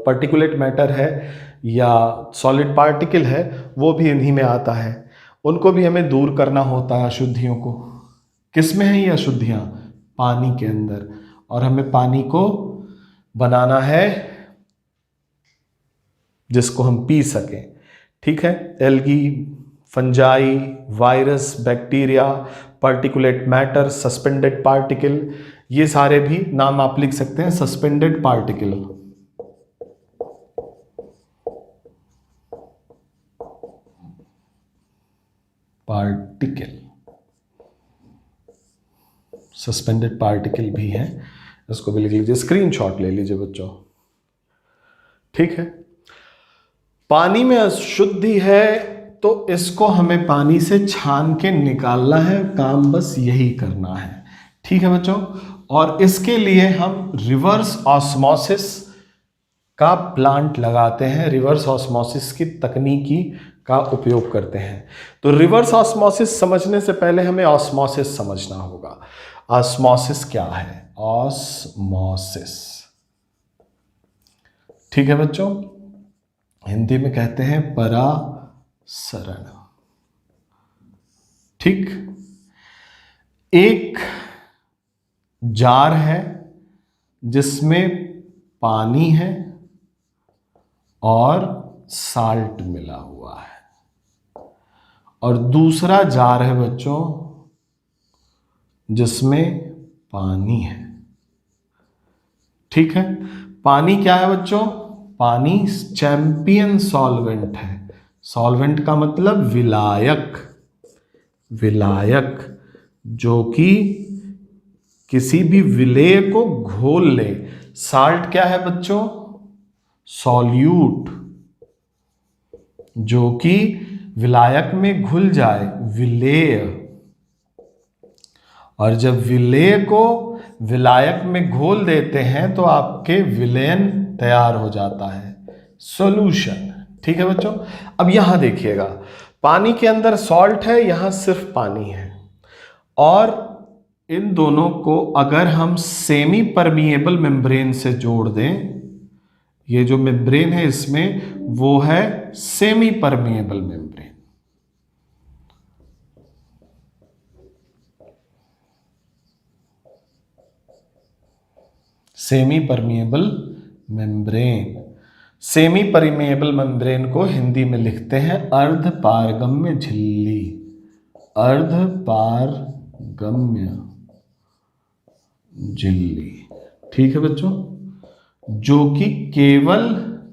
पर्टिकुलेट मैटर है या सॉलिड पार्टिकल है, वो भी इन्हीं में आता है। उनको भी हमें दूर करना होता है अशुद्धियों को। किस में है ये अशुद्धियां? पानी के अंदर। और हमें पानी को बनाना है जिसको हम पी सकें। ठीक है, algae, fungi, virus, bacteria, particulate matter, suspended particle, ये सारे भी नाम आप लिख सकते हैं। सस्पेंडेड पार्टिकल, सस्पेंडेड पार्टिकल भी है, इसको भी लिख लीजिए, स्क्रीनशॉट ले लीजिए बच्चों। ठीक है, पानी में अशुद्धि है तो इसको हमें पानी से छान के निकालना है, काम बस यही करना है। ठीक है बच्चों, और इसके लिए हम रिवर्स ऑस्मोसिस का प्लांट लगाते हैं, रिवर्स ऑस्मोसिस की तकनीकी का उपयोग करते हैं। तो रिवर्स ऑस्मोसिस समझने से पहले हमें ऑस्मोसिस समझना होगा। ऑस्मोसिस क्या है? ऑस्मोसिस, ठीक है बच्चों, हिंदी में कहते हैं परासरण। ठीक, एक जार है जिसमें पानी है और साल्ट मिला हुआ है, और दूसरा जार है बच्चों जिसमें पानी है। ठीक है, पानी क्या है बच्चों? पानी चैंपियन सॉल्वेंट है। सॉल्वेंट का मतलब विलायक, विलायक जो कि किसी भी विलेय को घोल ले। साल्ट क्या है बच्चों? सॉल्यूट, जो कि विलायक में घुल जाए, विलेय। और जब विलेय को विलायक में घोल देते हैं तो आपके विलयन तैयार हो जाता है, सॉल्यूशन। ठीक है बच्चों, अब यहां देखिएगा, पानी के अंदर सॉल्ट है, यहां सिर्फ पानी है, और इन दोनों को अगर हम सेमी परमिएबल मेम्ब्रेन से जोड़ दें, ये जो मेम्ब्रेन है इसमें, वो है semi permeable membrane. Semi permeable membrane, semi permeable membrane को हिंदी में लिखते हैं अर्ध पारगम्य झिल्ली, अर्ध पारगम्य झिल्ली। ठीक है बच्चों, जो कि केवल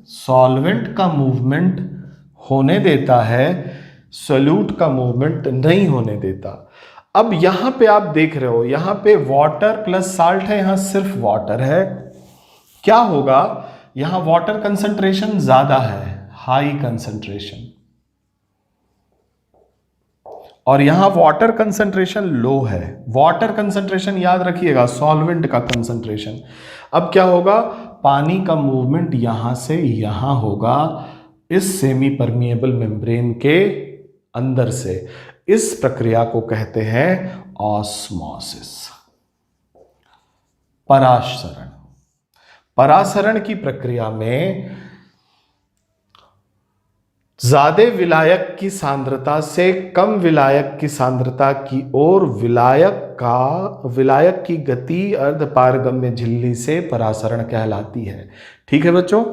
सॉल्वेंट का मूवमेंट होने देता है, सोल्यूट का मूवमेंट नहीं होने देता। अब यहां पे आप देख रहे हो, यहां पे वाटर प्लस साल्ट है, यहां सिर्फ वाटर है। क्या होगा, यहां वाटर कंसंट्रेशन ज्यादा है, हाई कंसंट्रेशन, और यहां वाटर कंसंट्रेशन लो है। वाटर कंसंट्रेशन याद रखिएगा, सॉल्वेंट का कंसंट्रेशन। अब क्या होगा, पानी का मूवमेंट यहां से यहां होगा, इस सेमी परमिएबल मेम्ब्रेन के अंदर से। इस प्रक्रिया को कहते हैं ऑस्मोसिस, परासरण। परासरण की प्रक्रिया में ज्यादा विलायक की सांद्रता से कम विलायक की सांद्रता की ओर विलायक की गति अर्धपारगम्य झिल्ली से परासरण कहलाती है। ठीक है बच्चों,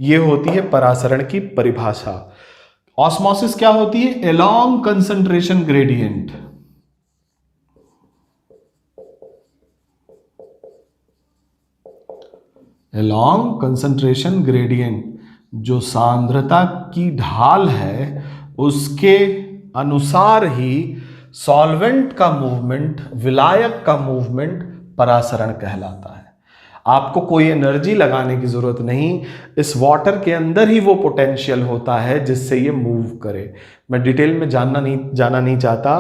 ये होती है परासरण की परिभाषा। ऑस्मोसिस क्या होती है, along concentration gradient. Along concentration gradient, जो सांद्रता की ढाल है उसके अनुसार ही सॉल्वेंट का मूवमेंट, विलायक का मूवमेंट परासरण कहलाता है। आपको कोई एनर्जी लगाने की जरूरत नहीं, इस वाटर के अंदर ही वो पोटेंशियल होता है जिससे ये मूव करे। मैं डिटेल में जाना नहीं चाहता।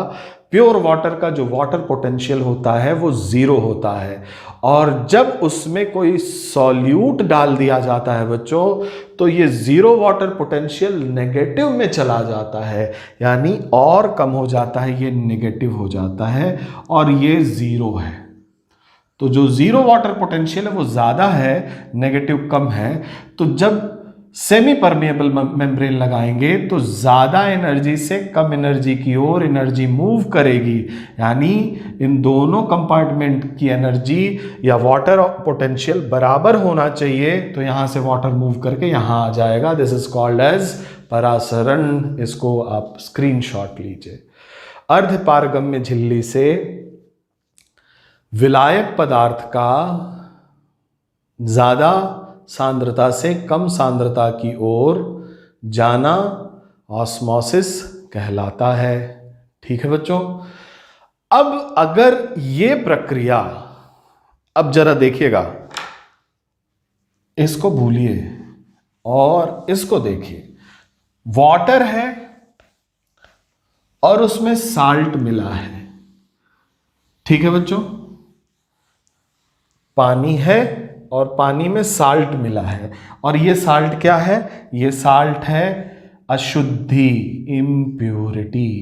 प्योर वाटर का जो वाटर पोटेंशियल होता है वो जीरो होता है, और जब उसमें कोई सॉल्यूट डाल दिया जाता है बच्चों, तो ये जीरो वाटर पोटेंशियल नेगेटिव में चला जाता है, यानी और कम हो जाता है, ये नेगेटिव हो जाता है और ये जीरो है। तो जो जीरो वाटर पोटेंशियल है वो ज्यादा है, नेगेटिव कम है। तो जब सेमी परमिएबल मेम्ब्रेन लगाएंगे तो ज्यादा एनर्जी से कम एनर्जी की ओर एनर्जी मूव करेगी, यानी इन दोनों कंपार्टमेंट की एनर्जी या वाटर पोटेंशियल बराबर होना चाहिए। तो यहां से वाटर मूव करके यहां आ जाएगा। दिस इज कॉल्ड एज परासरण। इसको आप स्क्रीनशॉट लीजिए। अर्धपारगम्य झिल्ली से विलायक पदार्थ का ज्यादा सांद्रता से कम सांद्रता की ओर जाना ऑस्मोसिस कहलाता है। ठीक है बच्चों, अब अगर ये प्रक्रिया, अब जरा देखिएगा, इसको भूलिए और इसको देखिए। वाटर है और उसमें साल्ट मिला है। ठीक है बच्चों, पानी है और पानी में साल्ट मिला है, और ये साल्ट क्या है, ये साल्ट है अशुद्धि, इम्प्योरिटी।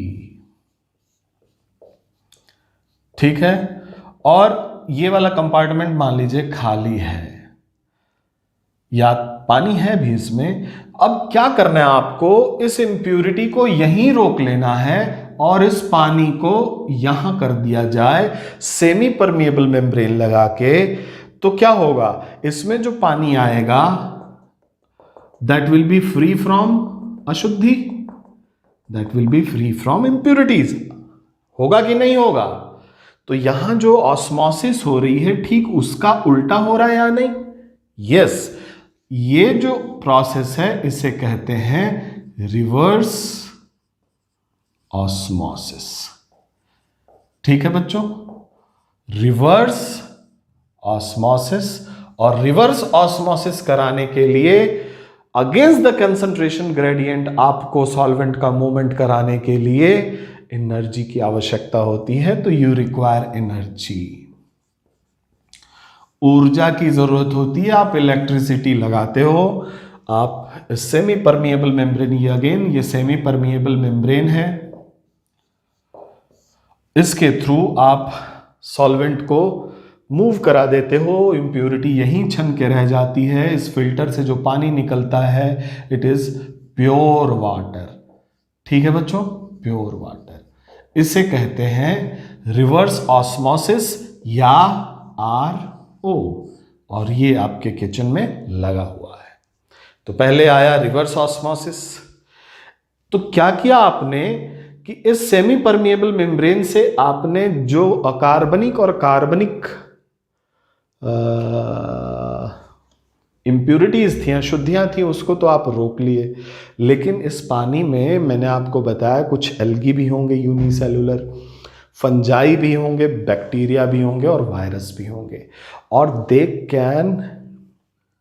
ठीक है, और ये वाला कंपार्टमेंट मान लीजिए खाली है, या पानी है भी इसमें। अब क्या करना है आपको, इस इम्प्योरिटी को यहीं रोक लेना है और इस पानी को यहां कर दिया जाए सेमी परमिएबल मेम्ब्रेन लगा के। तो क्या होगा, इसमें जो पानी आएगा that will be free from अशुद्धि, that will be free from impurities. होगा कि नहीं होगा? तो यहां जो ऑस्मोसिस हो रही है ठीक उसका उल्टा हो रहा है या नहीं? यस, ये जो प्रोसेस है इसे कहते हैं रिवर्स ऑस्मोसिस। ठीक है बच्चों, रिवर्स ऑस्मोसिस। और रिवर्स ऑस्मोसिस कराने के लिए अगेंस्ट द कंसंट्रेशन ग्रेडियंट आपको सॉल्वेंट का मूवमेंट कराने के लिए एनर्जी की आवश्यकता होती है। तो यू रिक्वायर एनर्जी, ऊर्जा की जरूरत होती है। आप इलेक्ट्रिसिटी लगाते हो, आप सेमी परमिएबल मेम्ब्रेन, ये अगेन ये सेमी परमिएबल मेम्ब्रेन है, इसके थ्रू आप सॉल्वेंट को मूव करा देते हो। इम्प्योरिटी यहीं छन के रह जाती है। इस फिल्टर से जो पानी निकलता है इट इज प्योर वाटर। ठीक है बच्चों, प्योर वाटर। इसे कहते हैं रिवर्स ऑस्मोसिस या RO, और ये आपके किचन में लगा हुआ है। तो पहले आया रिवर्स ऑस्मोसिस। तो क्या किया आपने कि इस सेमी परमिएबल मेम्ब्रेन से आपने जो अकार्बनिक और कार्बनिक इम्प्यूरिटीज थी, अशुद्धियाँ थी, उसको तो आप रोक लिए, लेकिन इस पानी में मैंने आपको बताया कुछ एल्गी भी होंगे यूनिसेलुलर, फंजाई भी होंगे, बैक्टीरिया भी होंगे और वायरस भी होंगे, और they can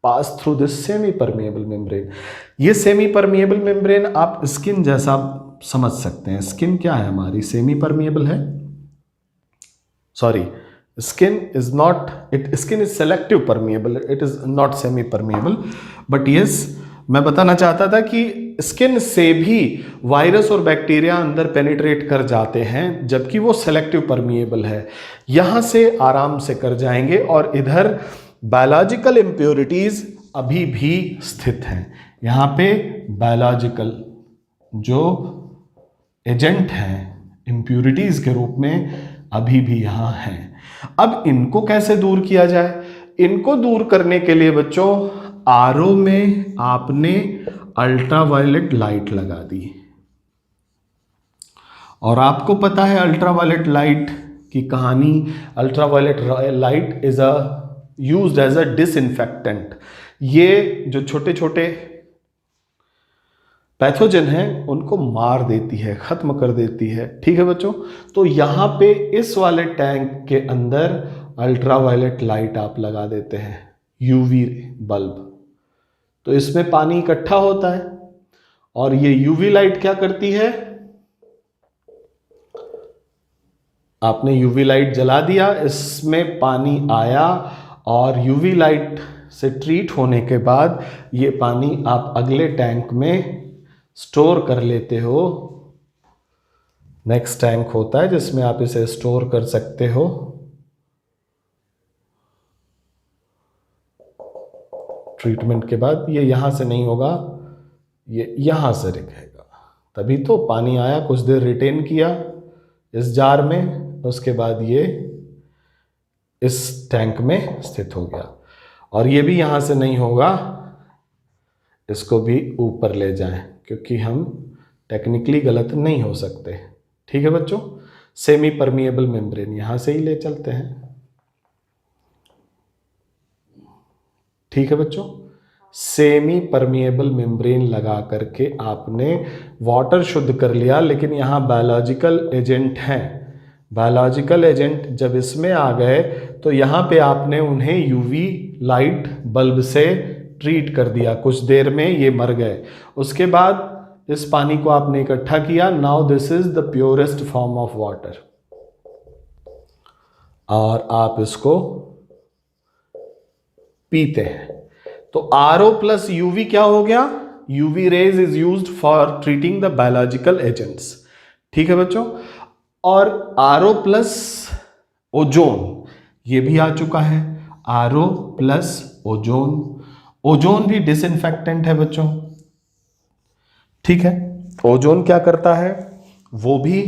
pass through this semi permeable membrane. ये सेमी परमिएबल मेम्ब्रेन आप स्किन जैसा समझ सकते हैं। स्किन क्या है हमारी, सेमी परमिएबल है, sorry, skin is not, skin is selective permeable, it is not semi permeable, but yes, मैं बताना चाहता था कि स्किन से भी वायरस और बैक्टीरिया अंदर पेनिट्रेट कर जाते हैं, जबकि वो सेलेक्टिव परमिएबल है, यहां से आराम से कर जाएंगे, और इधर बायोलॉजिकल इम्प्योरिटीज अभी भी स्थित हैं। यहाँ पे बायोलॉजिकल जो एजेंट हैं इम्प्यूरिटीज के रूप में अभी भी यहाँ हैं। अब इनको कैसे दूर किया जाए? इनको दूर करने के लिए बच्चों आरओ में आपने अल्ट्रावायलेट लाइट लगा दी, और आपको पता है अल्ट्रावायलेट लाइट की कहानी। Ultraviolet light is used as a disinfectant. ये जो छोटे छोटे पैथोजन हैं उनको मार देती है, खत्म कर देती है। ठीक है बच्चों, तो यहां पे इस वाले टैंक के अंदर अल्ट्रावायलेट लाइट आप लगा देते हैं, यूवी बल्ब, तो इसमें पानी इकट्ठा होता है, और ये यूवी लाइट क्या करती है, आपने यूवी लाइट जला दिया, इसमें पानी आया, और यूवी लाइट से ट्रीट होने के बाद ये पानी आप अगले टैंक में स्टोर कर लेते हो। नेक्स्ट टैंक होता है जिसमें आप इसे स्टोर कर सकते हो। ट्रीटमेंट के बाद ये यहां से नहीं होगा, ये यहां से रहेगा, तभी तो पानी आया, कुछ देर रिटेन किया इस जार में, उसके बाद ये इस टैंक में स्थित हो गया। और ये भी यहां से नहीं होगा, इसको भी ऊपर ले जाएं, क्योंकि हम टेक्निकली गलत नहीं हो सकते। ठीक है बच्चों, सेमी परमिएबल मेम्ब्रेन यहां से ही ले चलते हैं। ठीक है बच्चों, सेमी परमिएबल मेम्ब्रेन लगा करके आपने वाटर शुद्ध कर लिया, लेकिन यहां बायोलॉजिकल एजेंट हैं। बायोलॉजिकल एजेंट जब इसमें आ गए तो यहां पे आपने उन्हें यूवी लाइट बल्ब से ट्रीट कर दिया, कुछ देर में ये मर गए। उसके बाद इस पानी को आपने इकट्ठा किया, now this is the purest form of water, और आप इसको पीते हैं। तो आरओ प्लस यूवी क्या हो गया, UV rays is used for treating the biological agents. ठीक है बच्चों, और आरओ प्लस ओजोन ये भी आ चुका है, आरओ प्लस ओजोन। ओजोन भी डिसइंफेक्टेंट है बच्चों। ठीक है, ओजोन क्या करता है, वो भी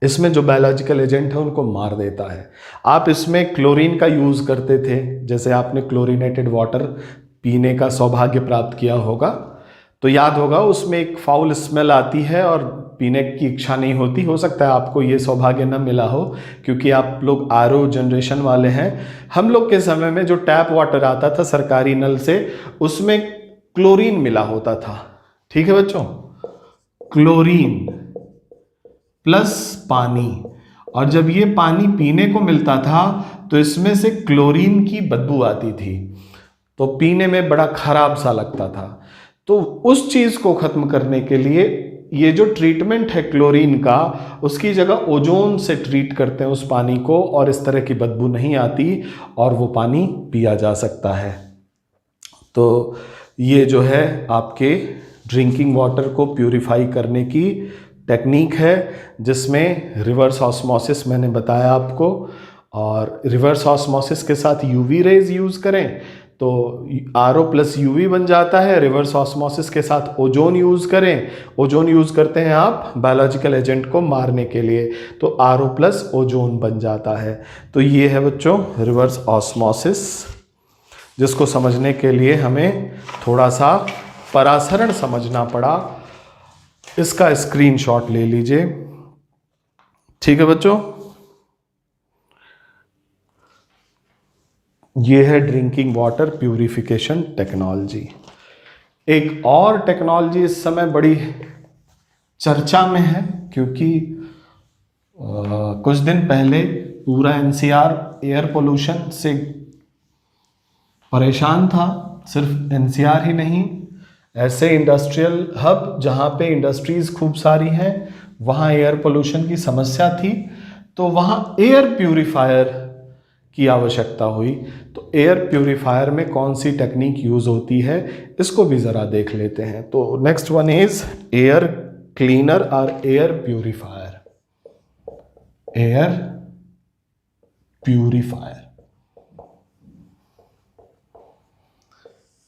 इसमें जो बायोलॉजिकल एजेंट है उनको मार देता है। आप इसमें क्लोरीन का यूज करते थे, जैसे आपने क्लोरीनेटेड वाटर पीने का सौभाग्य प्राप्त किया होगा तो याद होगा, उसमें एक फाउल स्मेल आती है और पीने की इच्छा नहीं होती। हो सकता है आपको ये सौभाग्य न मिला हो, क्योंकि आप लोग आरओ जनरेशन वाले हैं। हम लोग के समय में जो टैप वाटर आता था सरकारी नल से, उसमें क्लोरीन मिला होता था। ठीक है बच्चों, क्लोरीन प्लस पानी, और जब ये पानी पीने को मिलता था तो इसमें से क्लोरीन की बदबू आती थी, तो पीने में बड़ा खराब सा लगता था। तो उस चीज को खत्म करने के लिए ये जो ट्रीटमेंट है क्लोरीन का, उसकी जगह ओजोन से ट्रीट करते हैं उस पानी को, और इस तरह की बदबू नहीं आती और वो पानी पिया जा सकता है। तो ये जो है आपके ड्रिंकिंग वाटर को प्यूरिफाई करने की टेक्निक है, जिसमें रिवर्स ऑस्मोसिस मैंने बताया आपको, और रिवर्स ऑस्मोसिस के साथ यूवी रेज यूज़ करें तो आरओ प्लस यूवी बन जाता है। रिवर्स ऑस्मोसिस के साथ ओजोन यूज़ करें, ओजोन यूज़ करते हैं आप बायोलॉजिकल एजेंट को मारने के लिए, तो आरओ प्लस ओजोन बन जाता है। तो ये है बच्चों रिवर्स ऑस्मोसिस, जिसको समझने के लिए हमें थोड़ा सा परासरण समझना पड़ा। इसका स्क्रीनशॉट ले लीजिए। ठीक है बच्चों, ये है ड्रिंकिंग वाटर प्यूरिफिकेशन टेक्नोलॉजी। एक और टेक्नोलॉजी इस समय बड़ी चर्चा में है, क्योंकि कुछ दिन पहले पूरा एनसीआर एयर पोल्यूशन से परेशान था। सिर्फ एनसीआर ही नहीं, ऐसे इंडस्ट्रियल हब जहाँ पे इंडस्ट्रीज खूब सारी हैं, वहाँ एयर पोल्यूशन की समस्या थी, तो वहाँ एयर प्यूरिफायर की आवश्यकता हुई। तो एयर प्यूरिफायर में कौन सी टेक्निक यूज होती है, इसको भी ज़रा देख लेते हैं। तो next one is air cleaner और एयर प्यूरिफायर। एयर प्यूरिफायर,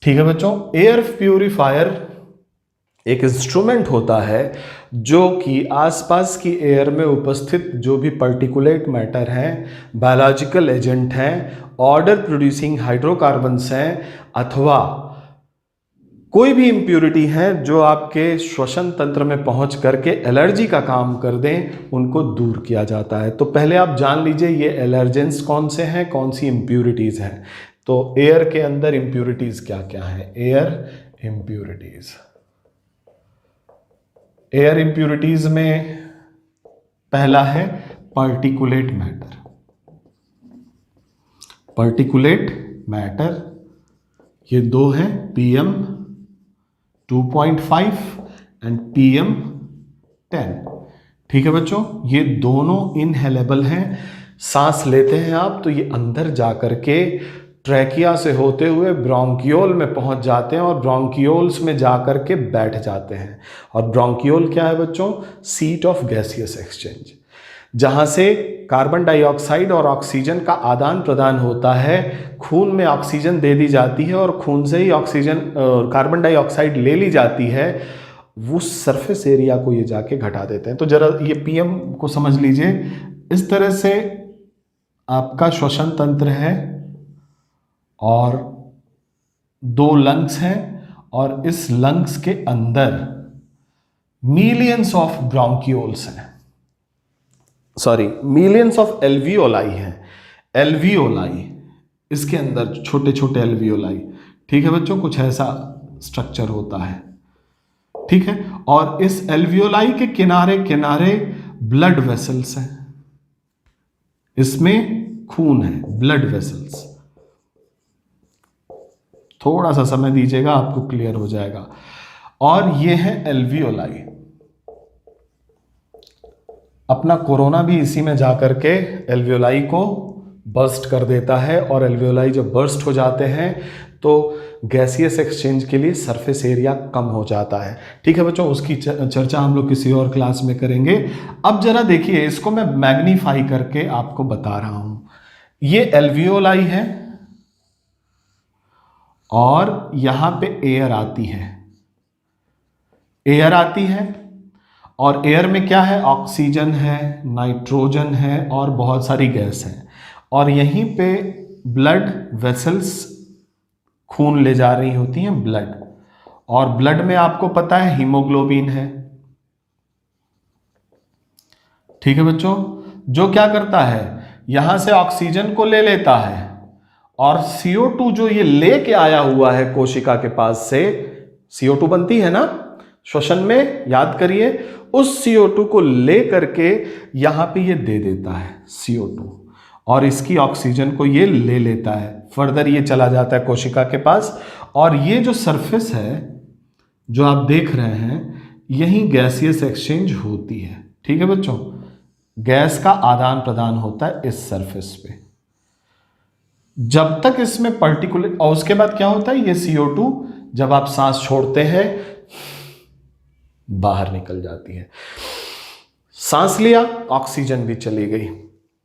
ठीक है बच्चों। एयर प्यूरिफायर एक इंस्ट्रूमेंट होता है जो कि आसपास की एयर में उपस्थित जो भी पर्टिकुलेट मैटर हैं, बायोलॉजिकल एजेंट हैं, ऑडर प्रोड्यूसिंग हाइड्रोकार्बन्स हैं, अथवा कोई भी इम्प्यूरिटी है जो आपके श्वसन तंत्र में पहुंच करके एलर्जी का काम कर दें, उनको दूर किया जाता है। तो पहले आप जान लीजिए ये एलर्जेंस कौन से हैं, कौन सी इम्प्यूरिटीज हैं। तो एयर के अंदर इम्प्यूरिटीज क्या क्या है। एयर इम्प्यूरिटीज, एयर इम्प्यूरिटीज में पहला है पार्टिकुलेट मैटर। पार्टिकुलेट मैटर ये दो हैं, PM 2.5 एंड PM 10। ठीक है बच्चों, ये दोनों इनहेलेबल हैं। सांस लेते हैं आप तो ये अंदर जाकर के ट्रैकिया से होते हुए ब्रोंकियोल में पहुंच जाते हैं और ब्रोंकियोल्स में जाकर के बैठ जाते हैं। और ब्रोंकियोल क्या है बच्चों, सीट ऑफ गैसियस एक्सचेंज, जहां से कार्बन डाइऑक्साइड और ऑक्सीजन का आदान प्रदान होता है। खून में ऑक्सीजन दे दी जाती है और खून से ही ऑक्सीजन कार्बन डाइऑक्साइड ले ली जाती है। वो सरफेस एरिया को ये जाके घटा देते हैं। तो जरा ये PM को समझ लीजिए। इस तरह से आपका श्वसन तंत्र है और दो लंग्स हैं, और इस लंग्स के अंदर मिलियंस ऑफ ब्रोंकियोल्स हैं, सॉरी मिलियंस ऑफ एल्वियोलाई हैं। एल्वियोलाई, इसके अंदर छोटे छोटे एल्वियोलाई, ठीक है बच्चों, कुछ ऐसा स्ट्रक्चर होता है, ठीक है। और इस एल्वियोलाई के किनारे किनारे ब्लड वेसल्स हैं, इसमें खून है, ब्लड वेसल्स। थोड़ा सा समय दीजिएगा, आपको क्लियर हो जाएगा। और ये है एल्वियोलाई। अपना कोरोना भी इसी में जाकर के एल्वियोलाई को बर्स्ट कर देता है, और एल्वियोलाई जब बर्स्ट हो जाते हैं तो गैसियस एक्सचेंज के लिए सरफेस एरिया कम हो जाता है। ठीक है बच्चों, उसकी चर्चा हम लोग किसी और क्लास में करेंगे। अब जरा देखिए, इसको मैं मैग्नीफाई करके आपको बता रहा हूं। ये एल्वियोलाई है और यहां पे एयर आती है, एयर आती है, और एयर में क्या है, ऑक्सीजन है, नाइट्रोजन है और बहुत सारी गैस है। और यहीं पे ब्लड वेसल्स खून ले जा रही होती हैं, ब्लड। और ब्लड में आपको पता है हीमोग्लोबिन है, ठीक है बच्चों, जो क्या करता है, यहां से ऑक्सीजन को ले लेता है और CO2 जो ये लेके आया हुआ है कोशिका के पास से, CO2 बनती है ना श्वसन में, याद करिए, उस CO2 को ले करके यहां पे ये दे देता है CO2, और इसकी ऑक्सीजन को ये ले लेता है। फर्दर ये चला जाता है कोशिका के पास, और ये जो सरफेस है जो आप देख रहे हैं, यही गैसियस एक्सचेंज होती है। ठीक है बच्चों, गैस का आदान प्रदान होता है इस सरफेस पे। जब तक इसमें पर्टिकुलर, और उसके बाद क्या होता है, ये CO2 जब आप सांस छोड़ते हैं बाहर निकल जाती है। सांस लिया, ऑक्सीजन भी चली गई।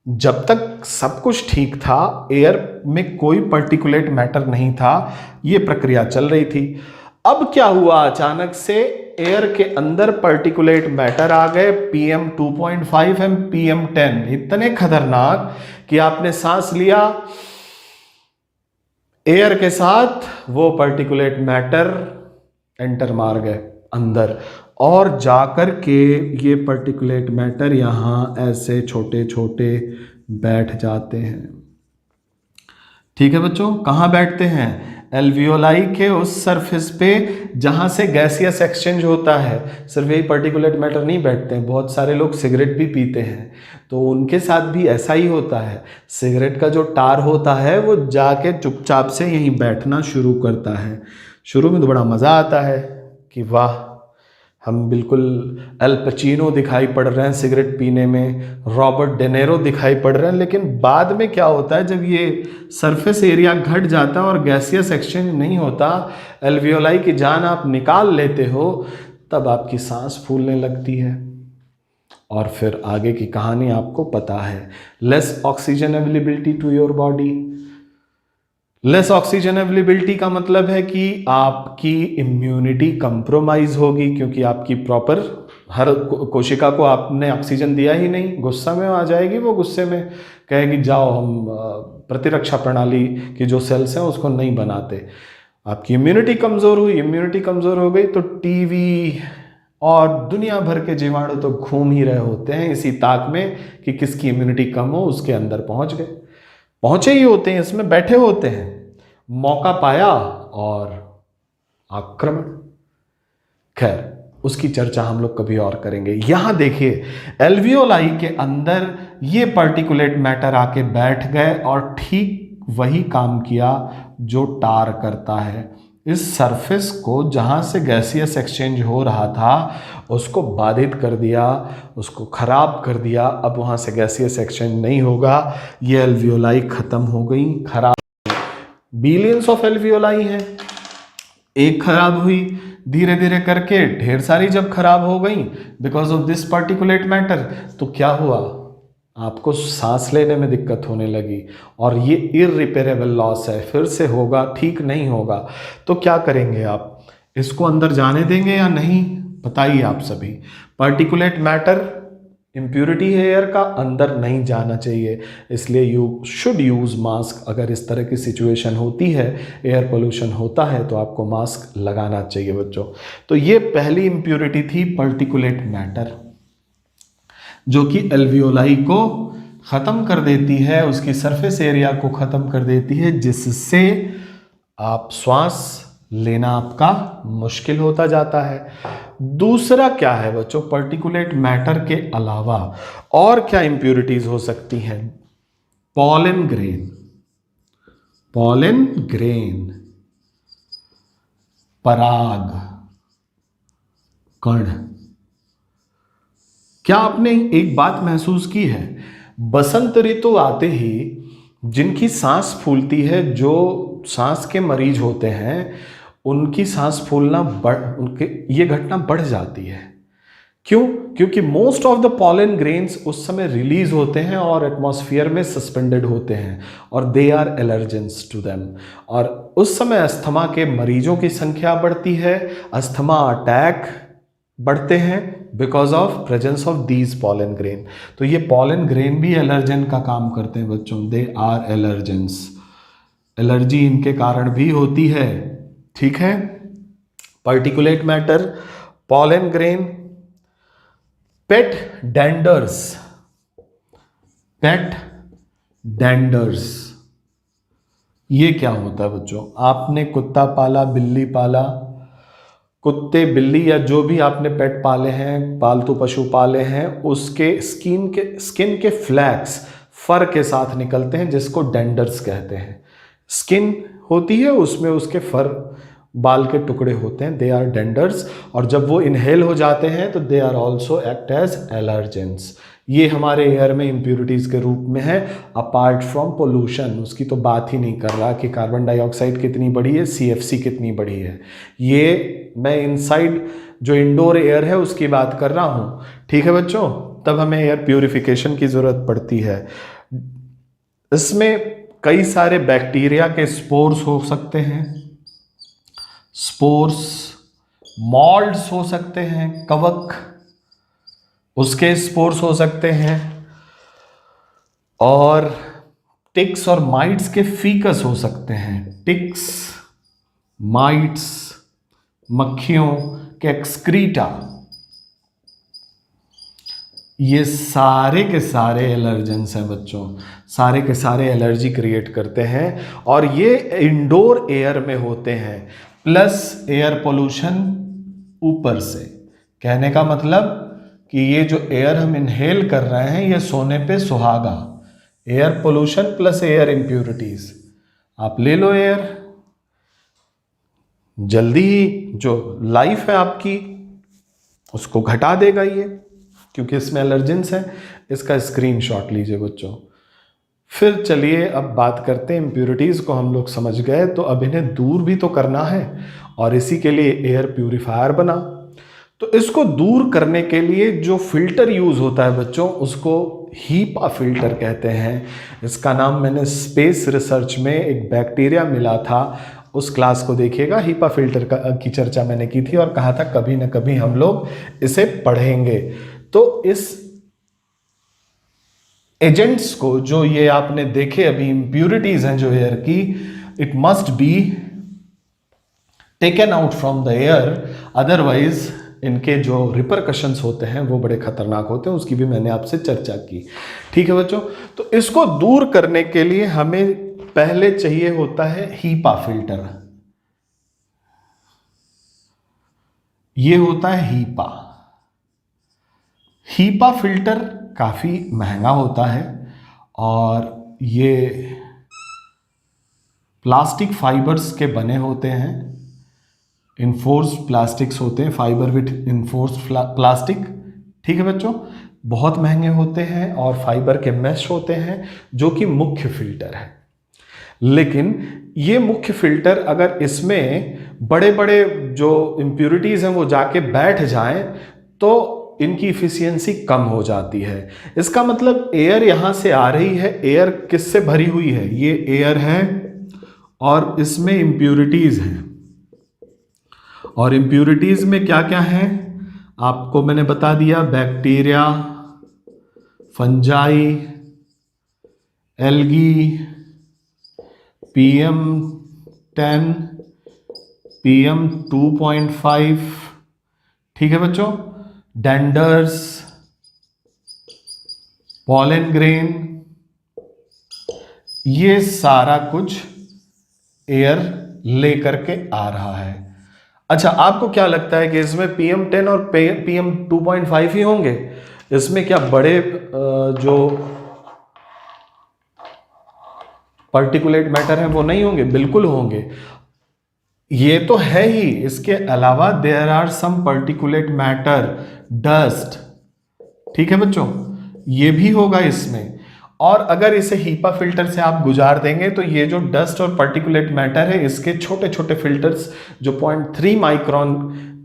जब तक सब कुछ ठीक था, एयर में कोई पर्टिकुलेट मैटर नहीं था, ये प्रक्रिया चल रही थी। अब क्या हुआ, अचानक से एयर के अंदर पर्टिकुलेट मैटर आ गए, PM 2.5 एंड PM 10, इतने खतरनाक कि आपने सांस लिया, एयर के साथ वो पर्टिकुलेट मैटर एंटर मार गए अंदर, और जाकर के ये पर्टिकुलेट मैटर यहाँ ऐसे छोटे छोटे बैठ जाते हैं। ठीक है बच्चों, कहाँ बैठते हैं? एल्वियोलाई के उस सरफेस पे जहाँ से गैसियस एक्सचेंज होता है। सिर्फ यही पार्टिकुलेट मैटर नहीं बैठते हैं, बहुत सारे लोग सिगरेट भी पीते हैं तो उनके साथ भी ऐसा ही होता है। सिगरेट का जो टार होता है वो जाके चुपचाप से यहीं बैठना शुरू करता है। शुरू में तो बड़ा मज़ा आता है कि वाह, हम बिल्कुल एल पचीनो दिखाई पड़ रहे हैं सिगरेट पीने में, रॉबर्ट डेनेरो दिखाई पड़ रहे हैं। लेकिन बाद में क्या होता है, जब ये सरफेस एरिया घट जाता है और गैसियस एक्सचेंज नहीं होता, एल्वियोलाई की जान आप निकाल लेते हो, तब आपकी सांस फूलने लगती है। और फिर आगे की कहानी आपको पता है। Less oxygen availability to your body. Less oxygen availability का मतलब है कि आपकी इम्यूनिटी कंप्रोमाइज होगी, क्योंकि आपकी प्रॉपर हर कोशिका को आपने ऑक्सीजन दिया ही नहीं। गुस्सा में आ जाएगी, वो गुस्से में कहेगी जाओ हम प्रतिरक्षा प्रणाली की जो सेल्स हैं उसको नहीं बनाते। आपकी इम्यूनिटी कमज़ोर हुई, इम्यूनिटी कमज़ोर हो गई तो टीवी और दुनिया भर के जीवाणु तो घूम ही रहे होते हैं इसी ताक में कि किसकी इम्यूनिटी कम हो उसके अंदर पहुंच गए। पहुंचे ही होते हैं, इसमें बैठे होते हैं, मौका पाया और आक्रमण। खैर, उसकी चर्चा हम लोग कभी और करेंगे। यहां देखिए, एल्वियोलाई के अंदर ये पार्टिकुलेट मैटर आके बैठ गए और ठीक वही काम किया जो टार करता है। इस सरफेस को जहां से गैसियस एक्सचेंज हो रहा था उसको बाधित कर दिया, उसको खराब कर दिया। अब वहां से गैसियस एक्सचेंज नहीं होगा, ये एल्वियोलाई खत्म हो गई, खराब। बिलियंस ऑफ एल्वियोलाई हैं, एक खराब हुई, धीरे धीरे करके ढेर सारी जब खराब हो गई because of this particulate matter, तो क्या हुआ, आपको सांस लेने में दिक्कत होने लगी। और ये इररिपेरेबल लॉस है, फिर से होगा, ठीक नहीं होगा। तो क्या करेंगे आप, इसको अंदर जाने देंगे या नहीं, बताइए आप सभी। पार्टिकुलेट मैटर, इम्प्यूरिटी है एयर का, अंदर नहीं जाना चाहिए, इसलिए यू शुड यूज़ मास्क। अगर इस तरह की सिचुएशन होती है, एयर पोल्यूशन होता है, तो आपको मास्क लगाना चाहिए बच्चों। तो ये पहली इम्प्यूरिटी थी पार्टिकुलेट मैटर, जो कि एल्वियोलाई को ख़त्म कर देती है, उसकी सरफेस एरिया को ख़त्म कर देती है, जिससे आप श्वास लेना आपका मुश्किल होता जाता है। दूसरा क्या है बच्चों, पार्टिकुलेट मैटर के अलावा और क्या इंप्यूरिटीज हो सकती हैं? पॉलन ग्रेन, पॉलन ग्रेन, पराग कण। क्या आपने एक बात महसूस की है, बसंत ऋतु आते ही जिनकी सांस फूलती है, जो सांस के मरीज होते हैं, उनकी सांस फूलना उनके ये घटना बढ़ जाती है। क्यों? क्योंकि most of the pollen grains उस समय रिलीज होते हैं और एटमॉस्फेयर में सस्पेंडेड होते हैं और they are allergens to them. और उस समय अस्थमा के मरीजों की संख्या बढ़ती है, अस्थमा अटैक बढ़ते हैं because of presence of these pollen grain. तो ये पॉलन ग्रेन भी एलर्जन का काम करते हैं बच्चों, दे आर एलर्जेंस। एलर्जी इनके कारण भी होती है, ठीक है। पार्टिकुलेट मैटर, पॉलन ग्रेन, पेट डैंडर्स, पेट डैंडर्स। ये क्या होता है बच्चों? आपने कुत्ता पाला, बिल्ली पाला, कुत्ते बिल्ली या जो भी आपने पेट पाले हैं, पालतू पशु पाले हैं, उसके स्किन के फ्लैक्स फर के साथ निकलते हैं, जिसको डेंडर्स कहते हैं। स्किन होती है, उसमें उसके फर, बाल के टुकड़े होते हैं, दे आर डेंडर्स। और जब वो इनहेल हो जाते हैं तो they are also act as allergens. ये हमारे एयर में इम्प्यूरिटीज के रूप में है, अपार्ट फ्रॉम पोल्यूशन। उसकी तो बात ही नहीं कर रहा कि कार्बन डाइऑक्साइड कितनी बढ़ी है, CFC कितनी बढ़ी है। ये मैं इनसाइड जो इंडोर एयर है उसकी बात कर रहा हूँ, ठीक है बच्चों। तब हमें एयर प्यूरिफिकेशन की ज़रूरत पड़ती है। इसमें कई सारे बैक्टीरिया के स्पोर्स हो सकते हैं, स्पोर्स, मॉल्ड्स हो सकते हैं, कवक, उसके स्पोर्स हो सकते हैं, और टिक्स और माइट्स के फीकस हो सकते हैं। टिक्स, माइट्स, मक्खियों के एक्सक्रीटा। ये सारे के सारे एलर्जेंस हैं बच्चों, सारे के सारे एलर्जी क्रिएट करते हैं और ये इंडोर एयर में होते हैं, प्लस एयर पोल्यूशन ऊपर से। कहने का मतलब कि ये जो एयर हम इनहेल कर रहे हैं ये सोने पे सुहागा। Air pollution plus air impurities, आप ले लो एयर, जल्दी ही जो लाइफ है आपकी उसको घटा देगा ये, क्योंकि इसमें एलर्जेंस है। इसका स्क्रीनशॉट लीजिए बच्चों। फिर चलिए अब बात करते हैं, इम्प्यूरिटीज़ को हम लोग समझ गए, तो अब इन्हें दूर भी तो करना है और इसी के लिए एयर प्यूरिफायर बना। तो इसको दूर करने के लिए जो फिल्टर यूज़ होता है बच्चों उसको हीपा फिल्टर कहते हैं। इसका नाम मैंने स्पेस रिसर्च में एक बैक्टीरिया मिला था उस क्लास को देखिएगा, हीपा फिल्टर की चर्चा मैंने की थी और कहा था कभी ना कभी हम लोग इसे पढ़ेंगे। तो इस एजेंट्स को जो ये आपने देखे अभी इम्प्यूरिटीज हैं जो एयर की, it must be taken out from the air, otherwise इनके जो रिपरकशंस होते हैं वो बड़े खतरनाक होते हैं, उसकी भी मैंने आपसे चर्चा की। ठीक है बच्चों, तो इसको दूर करने के लिए हमें पहले चाहिए होता है हीपा फिल्टर। ये होता है हीपा। हीपा फिल्टर काफ़ी महंगा होता है और ये प्लास्टिक फाइबर्स के बने होते हैं, इन्फोर्स्ड प्लास्टिक्स होते हैं, फाइबर विथ इन्फोर्स्ड प्लास्टिक। ठीक है बच्चों, बहुत महंगे होते हैं और फाइबर के मैश होते हैं जो कि मुख्य फिल्टर है। लेकिन ये मुख्य फिल्टर अगर इसमें बड़े बड़े जो इम्प्यूरिटीज़ हैं वो जाके बैठ जाएं तो इनकी इफिशियंसी कम हो जाती है। इसका मतलब एयर यहाँ से आ रही है, एयर किससे भरी हुई है, ये एयर है और इसमें इम्प्यूरिटीज़ हैं। और इम्प्यूरिटीज़ में क्या क्या है आपको मैंने बता दिया, bacteria, fungi, algae, PM10, PM2.5, ठीक है बच्चों, डेंडर्स, पॉलन ग्रेन, ये सारा कुछ एयर लेकर के आ रहा है। अच्छा, आपको क्या लगता है कि इसमें PM10 और PM2.5 ही होंगे? इसमें क्या बड़े जो पार्टिकुलेट मैटर हैं वो नहीं होंगे? बिल्कुल होंगे, ये तो है ही। इसके अलावा there are some particulate matter, dust, ठीक है बच्चों, ये भी होगा इसमें। और अगर इसे हीपा फिल्टर से आप गुजार देंगे तो ये जो डस्ट और पार्टिकुलेट मैटर है इसके छोटे छोटे फिल्टर्स जो 0.3 माइक्रोन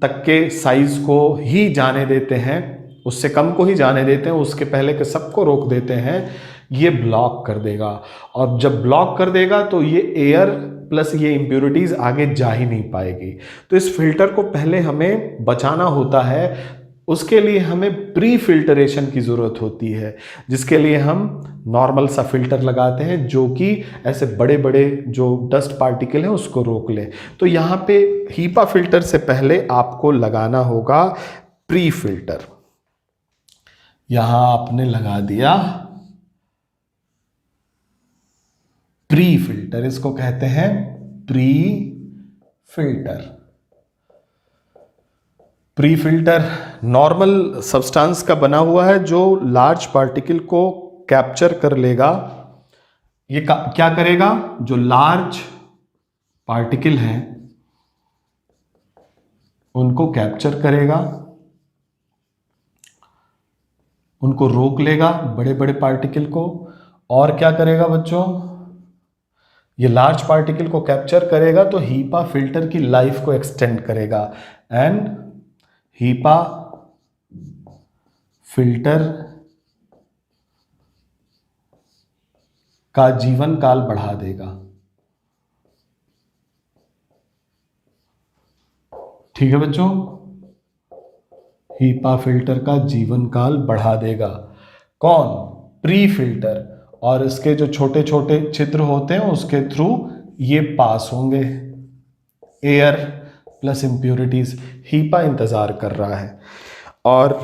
तक के साइज को ही जाने देते हैं, उससे कम को ही जाने देते हैं, उसके पहले के सबको रोक देते हैं, ये ब्लॉक कर देगा। और जब ब्लॉक कर देगा तो ये एयर प्लस ये इम्प्यूरिटीज आगे जा ही नहीं पाएगी। तो इस फिल्टर को पहले हमें बचाना होता है, उसके लिए हमें प्री फिल्टरेशन की ज़रूरत होती है, जिसके लिए हम नॉर्मल सा फिल्टर लगाते हैं जो कि ऐसे बड़े बड़े जो डस्ट पार्टिकल हैं उसको रोक ले। तो यहाँ पे हीपा फिल्टर से पहले आपको लगाना होगा प्री फिल्टर। यहाँ आपने लगा दिया प्री फिल्टर, इसको कहते हैं pre filter. Pre filter normal substance का बना हुआ है जो लार्ज पार्टिकल को कैप्चर कर लेगा। ये क्या करेगा, जो लार्ज पार्टिकल हैं उनको कैप्चर करेगा, उनको रोक लेगा बड़े बड़े पार्टिकल को। और क्या करेगा बच्चों, ये लार्ज पार्टिकल को कैप्चर करेगा तो हीपा फिल्टर की लाइफ को एक्सटेंड करेगा एंड हीपा फिल्टर का जीवन काल बढ़ा देगा। ठीक है बच्चों, हीपा फिल्टर का जीवन काल बढ़ा देगा कौन, प्री फिल्टर। और इसके जो छोटे छोटे छिद्र होते हैं उसके थ्रू ये पास होंगे एयर प्लस इम्प्यूरिटीज। हीपा इंतजार कर रहा है और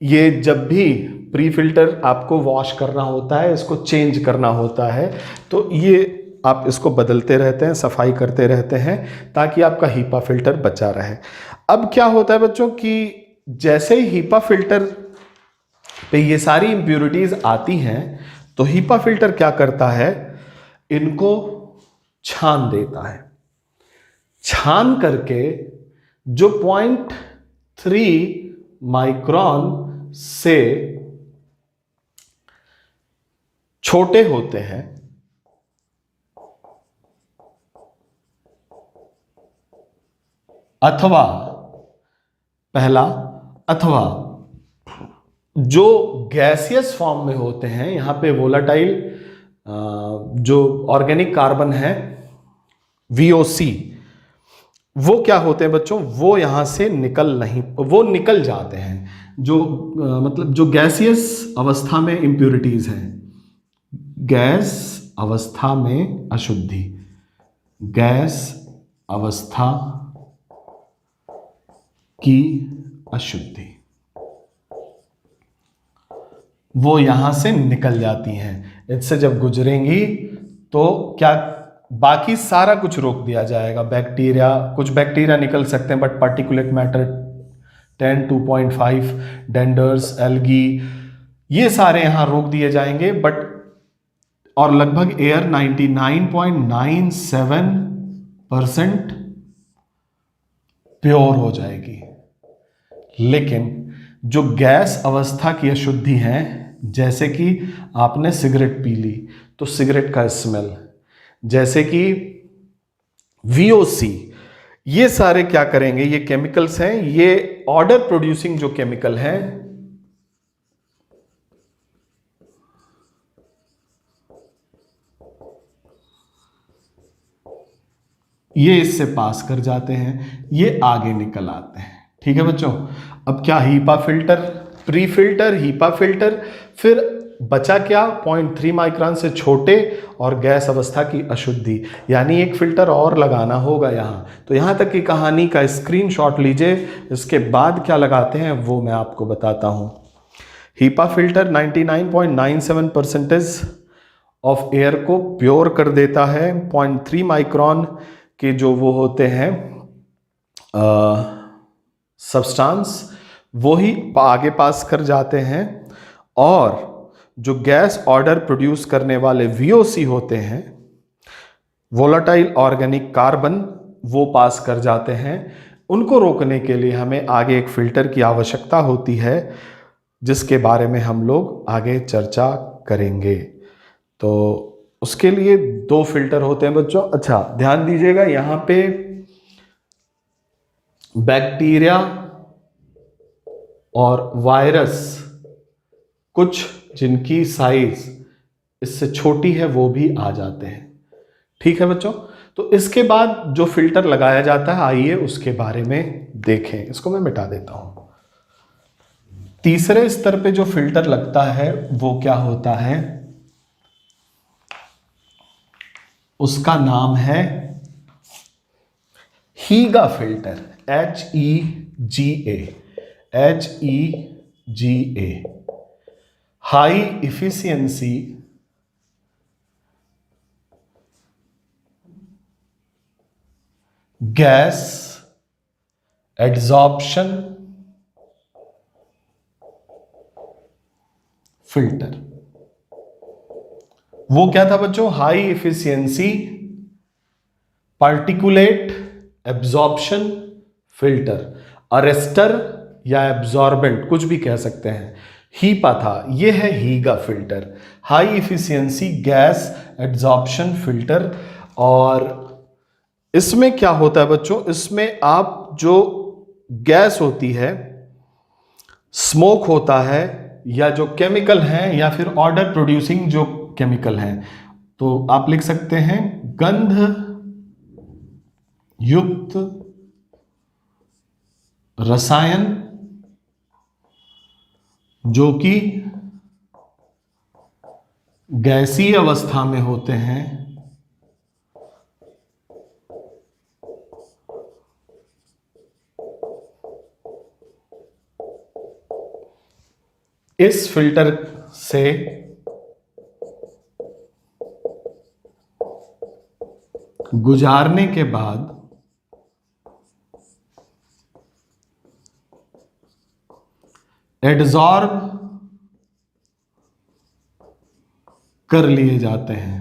ये जब भी प्री फिल्टर आपको वॉश करना होता है, इसको चेंज करना होता है, तो ये आप इसको बदलते रहते हैं, सफाई करते रहते हैं, ताकि आपका हीपा फिल्टर बचा रहे। अब क्या होता है बच्चों कि जैसे ही हीपा फिल्टर पे ये सारी इंप्योरिटीज आती हैं, तो हीपा फिल्टर क्या करता है, इनको छान देता है। छान करके जो 0.3 माइक्रोन से छोटे होते हैं, अथवा पहला, अथवा जो गैसियस फॉर्म में होते हैं, यहां पे वोलाटाइल जो ऑर्गेनिक कार्बन है VOC, वो क्या होते हैं बच्चों, वो यहां से वो निकल जाते हैं। जो मतलब जो गैसियस अवस्था में इंप्योरिटीज हैं, गैस अवस्था में अशुद्धि, गैस अवस्था की अशुद्धि, वो यहां से निकल जाती हैं। इससे जब गुजरेंगी तो क्या, बाकी सारा कुछ रोक दिया जाएगा। बैक्टीरिया, कुछ बैक्टीरिया निकल सकते हैं, बट पार्टिकुलेट मैटर 10 2.5, डेंडर्स, एल्गी, ये सारे यहां रोक दिए जाएंगे। बट और लगभग एयर 99.97% प्योर हो जाएगी। लेकिन जो गैस अवस्था की अशुद्धि है, जैसे कि आपने सिगरेट पी ली तो सिगरेट का स्मेल, जैसे कि VOC, ये सारे क्या करेंगे, ये केमिकल्स हैं, ये ऑर्डर प्रोड्यूसिंग जो केमिकल हैं, ये इससे पास कर जाते हैं, ये आगे निकल आते हैं। ठीक है बच्चों। अब क्या, HEPA filter, pre filter, HEPA filter, फिर बचा क्या, 0.3 माइक्रोन से छोटे और गैस अवस्था की अशुद्धि, यानी एक फिल्टर और लगाना होगा यहाँ। तो यहाँ तक की कहानी का स्क्रीनशॉट लीजिए, इसके बाद क्या लगाते हैं वो मैं आपको बताता हूँ। हीपा फिल्टर 99.97% ऑफ एयर को प्योर कर देता है। 0.3 माइक्रोन के जो वो होते हैं सब्सटेंस, वो ही आगे पास कर जाते हैं, और जो गैस ऑर्डर प्रोड्यूस करने वाले VOC होते हैं, वोलाटाइल ऑर्गेनिक कार्बन, वो पास कर जाते हैं। उनको रोकने के लिए हमें आगे एक फिल्टर की आवश्यकता होती है, जिसके बारे में हम लोग आगे चर्चा करेंगे। तो उसके लिए 2 फिल्टर होते हैं बच्चों। अच्छा ध्यान दीजिएगा, यहां पे बैक्टीरिया और वायरस, कुछ जिनकी साइज इससे छोटी है, वो भी आ जाते हैं। ठीक है बच्चों। तो इसके बाद जो फिल्टर लगाया जाता है, आइए उसके बारे में देखें। इसको मैं मिटा देता हूं। तीसरे स्तर पे जो फिल्टर लगता है वो क्या होता है, उसका नाम है HEGA filter, HEGA, high efficiency gas adsorption filter. वो क्या था बच्चों, high efficiency particulate absorption filter, arrester या एब्जॉर्बेंट, कुछ भी कह सकते हैं। हीपा था, ये है HEGA filter, high efficiency gas adsorption filter. और इसमें क्या होता है बच्चों, इसमें आप जो गैस होती है, स्मोक होता है, या जो केमिकल हैं, या फिर ऑर्डर प्रोड्यूसिंग जो केमिकल हैं, तो आप लिख सकते हैं गंध युक्त रसायन, जो कि गैसीय अवस्था में होते हैं, इस फिल्टर से गुजारने के बाद एड्सॉर्ब कर लिए जाते हैं।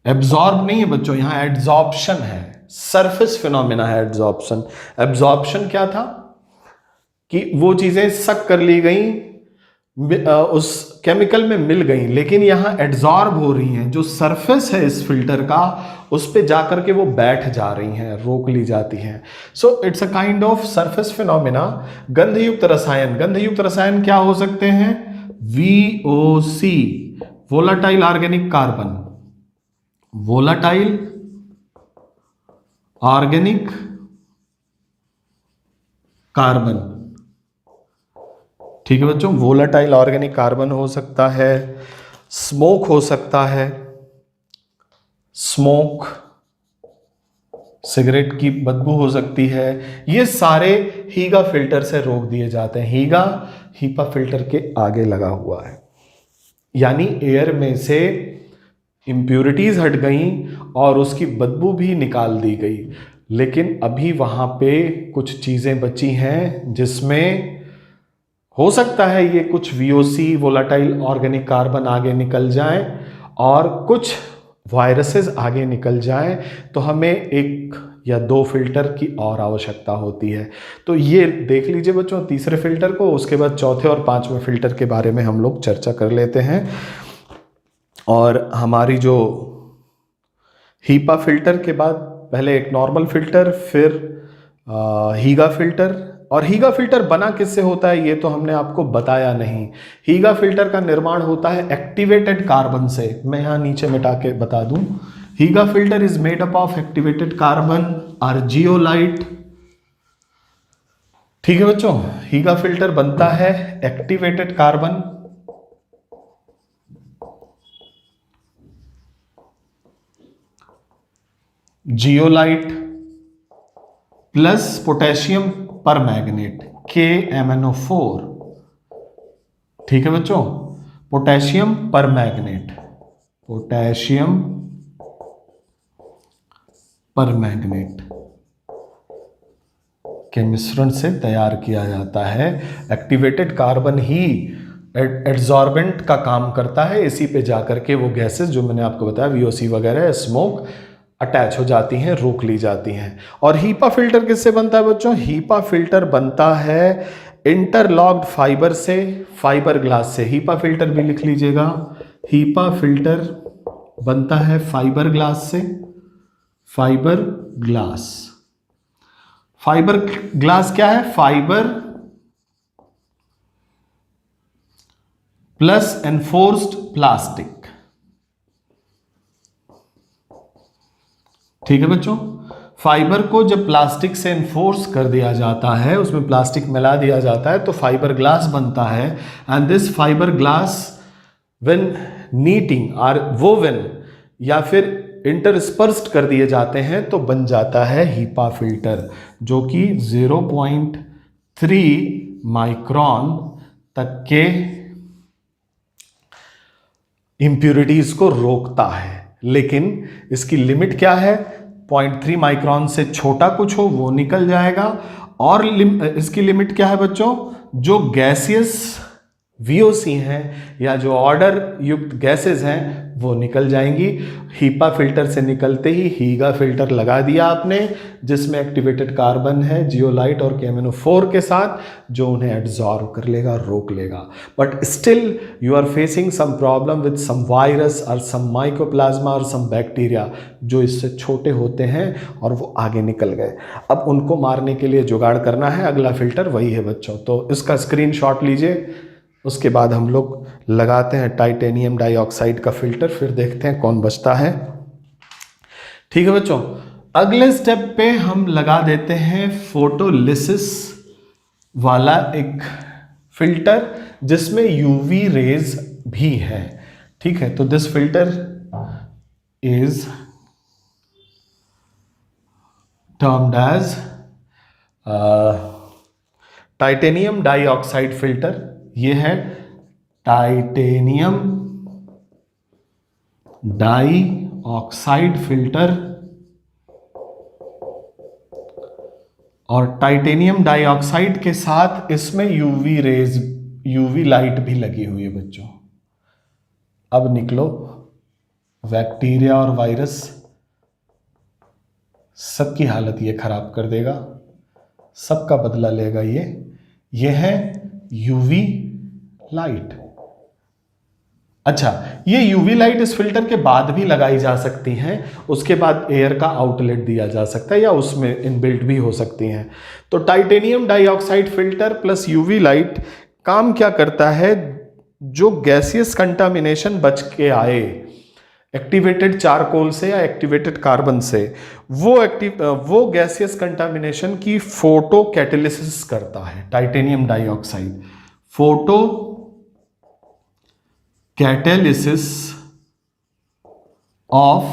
एब्जॉर्ब नहीं है बच्चों, यहां एड्सॉर्प्शन है, सरफेस फिनोमेना है एड्सॉर्प्शन। एब्जॉर्प्शन क्या था कि वो चीजें सक कर ली गई, उस केमिकल में मिल गई, लेकिन यहां एड्सॉर्ब हो रही हैं। जो सरफेस है इस फिल्टर का, उस पे जाकर के वो बैठ जा रही हैं, रोक ली जाती हैं। So it's a kind of surface phenomena. गंधयुक्त रसायन, गंधयुक्त रसायन क्या हो सकते हैं? VOC, volatile organic carbon, volatile organic carbon. ठीक है बच्चों, वोलाटाइल ऑर्गेनिक कार्बन हो सकता है, स्मोक हो सकता है, स्मोक, सिगरेट की बदबू हो सकती है। ये सारे हीगा फिल्टर से रोक दिए जाते हैं। हीगा हीपा फिल्टर के आगे लगा हुआ है, यानी एयर में से इम्प्यूरिटीज हट गई और उसकी बदबू भी निकाल दी गई। लेकिन अभी वहां पे कुछ चीजें बची हैं जिसमें हो सकता है ये कुछ VOC, वोलाटाइल ऑर्गेनिक कार्बन आगे निकल जाएं और कुछ वायरसेस आगे निकल जाएं, तो हमें 1 या 2 फिल्टर की और आवश्यकता होती है। तो ये देख लीजिए बच्चों तीसरे फिल्टर को, उसके बाद चौथे और 5वें फिल्टर के बारे में हम लोग चर्चा कर लेते हैं। और हमारी जो हीपा फिल्टर के बाद पहले एक नॉर्मल फिल्टर, फिर हीगा फिल्टर। और हीगा फिल्टर बना किससे होता है ये तो हमने आपको बताया नहीं। हीगा फिल्टर का निर्माण होता है एक्टिवेटेड कार्बन से। मैं यहां नीचे मिटा के बता दूं, HEGA filter is made up of activated carbon और जियोलाइट। ठीक है बच्चों, हीगा फिल्टर बनता है activated carbon, zeolite plus potassium permanganate, KMnO4। ठीक है बच्चों, पोटेशियम परमैंगनेट, पोटेशियम परमैंगनेट के मिश्रण से तैयार किया जाता है। एक्टिवेटेड कार्बन ही एड्सॉर्बेंट का काम करता है। इसी पे जाकर के वो गैसेस जो मैंने आपको बताया VOC वगैरह, स्मोक अटैच हो जाती हैं, रोक ली जाती हैं। और हीपा फिल्टर किससे बनता है बच्चों? हीपा फिल्टर बनता है इंटरलॉक्ड फाइबर से, फाइबर ग्लास से। हीपा फिल्टर भी लिख लीजिएगा, हीपा फिल्टर बनता है फाइबर ग्लास से, फाइबर ग्लास। फाइबर ग्लास क्या है? Fibre plus enforced plastic. ठीक है बच्चों, फाइबर को जब प्लास्टिक से एनफोर्स कर दिया जाता है, उसमें प्लास्टिक मिला दिया जाता है, तो फाइबर ग्लास बनता है। And this fibre glass when knitting और वोवन या फिर इंटरस्पर्स्ड कर दिए जाते हैं तो बन जाता है हीपा फिल्टर, जो कि 0.3 माइक्रोन तक के इंप्यूरिटीज को रोकता है। लेकिन इसकी लिमिट क्या है? 0.3 माइक्रोन से छोटा कुछ हो वो निकल जाएगा। और इसकी लिमिट क्या है बच्चों? जो गैसियस VOC हैं या जो ऑर्डर युक्त गैसेस हैं वो निकल जाएंगी। हीपा फिल्टर से निकलते ही हीगा फिल्टर लगा दिया आपने, जिसमें एक्टिवेटेड कार्बन है जियोलाइट और KMnO4 के साथ, जो उन्हें एब्जॉर्ब कर लेगा, रोक लेगा। But still you are facing some problem with some virus और सम माइकोप्लाज्मा और सम बैक्टीरिया जो इससे छोटे होते हैं और वो आगे निकल गए। अब उनको मारने के लिए जुगाड़ करना है, अगला फिल्टर वही है बच्चों। तो इसका स्क्रीनशॉट लीजिए, उसके बाद हम लोग लगाते हैं टाइटेनियम डाइऑक्साइड का फिल्टर, फिर देखते हैं कौन बचता है। ठीक है बच्चों, अगले स्टेप पे हम लगा देते हैं फोटोलिसिस वाला एक फिल्टर जिसमें UV रेज भी है। ठीक है, तो this filter is termed as titanium dioxide filter, ये है टाइटेनियम डाइऑक्साइड फिल्टर। और टाइटेनियम डाइऑक्साइड के साथ इसमें यूवी रेज, यूवी लाइट भी लगी हुई है बच्चों। अब निकलो, बैक्टीरिया और वायरस सबकी हालत ये खराब कर देगा, सबका बदला लेगा ये है यूवी लाइट। अच्छा, ये यूवी लाइट इस फिल्टर के बाद भी लगाई जा सकती हैं, उसके बाद एयर का आउटलेट दिया जा सकता है या उसमें इनबिल्ट भी हो सकती हैं। तो titanium dioxide filter plus UV light काम क्या करता है, जो गैसियस कंटामिनेशन बच के आए एक्टिवेटेड चारकोल से या एक्टिवेटेड कार्बन से, वो गैसियस कंटामिनेशन की फोटो कैटेलिसिस करता है titanium dioxide. Photo catalysis of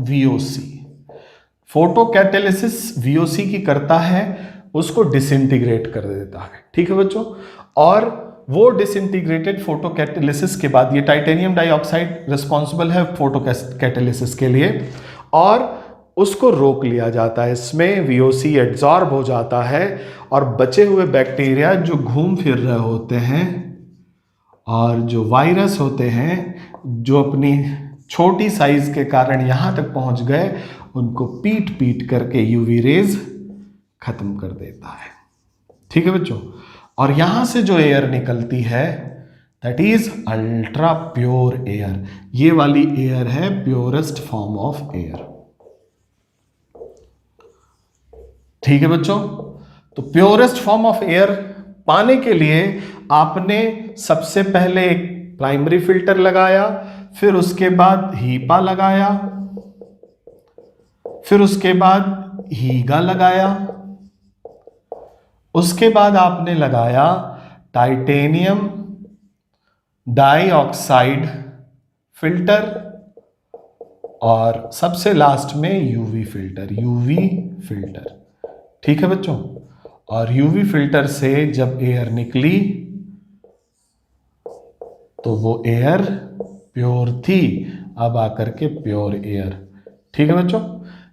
VOC, photo catalysis VOC की करता है, उसको डिसइंटीग्रेट कर देता है। ठीक है बच्चों, और वो डिसइंटीग्रेटेड फोटो कैटेलिसिस के बाद ये टाइटेनियम डाइऑक्साइड रिस्पॉन्सिबल है फोटो कैटेलिसिस के लिए, और उसको रोक लिया जाता है। इसमें VOC एड्सॉर्ब हो जाता है और बचे हुए बैक्टीरिया जो घूम फिर रहे होते हैं और जो वायरस होते हैं जो अपनी छोटी साइज के कारण यहाँ तक पहुँच गए, उनको पीट पीट करके यूवी रेज खत्म कर देता है। ठीक है बच्चों, और यहाँ से जो एयर निकलती है that is ultra pure air. ये वाली एयर है प्योरेस्ट फॉर्म ऑफ एयर। ठीक है बच्चों, तो प्योरेस्ट फॉर्म ऑफ एयर पाने के लिए आपने सबसे पहले एक प्राइमरी फिल्टर लगाया, फिर उसके बाद हीपा लगाया, फिर उसके बाद हीगा लगाया, उसके बाद आपने लगाया टाइटेनियम डाइऑक्साइड फिल्टर, और सबसे लास्ट में यूवी फिल्टर। ठीक है बच्चों, और यूवी फिल्टर से जब एयर निकली तो वो एयर प्योर थी, अब आकर के प्योर एयर। ठीक है बच्चों,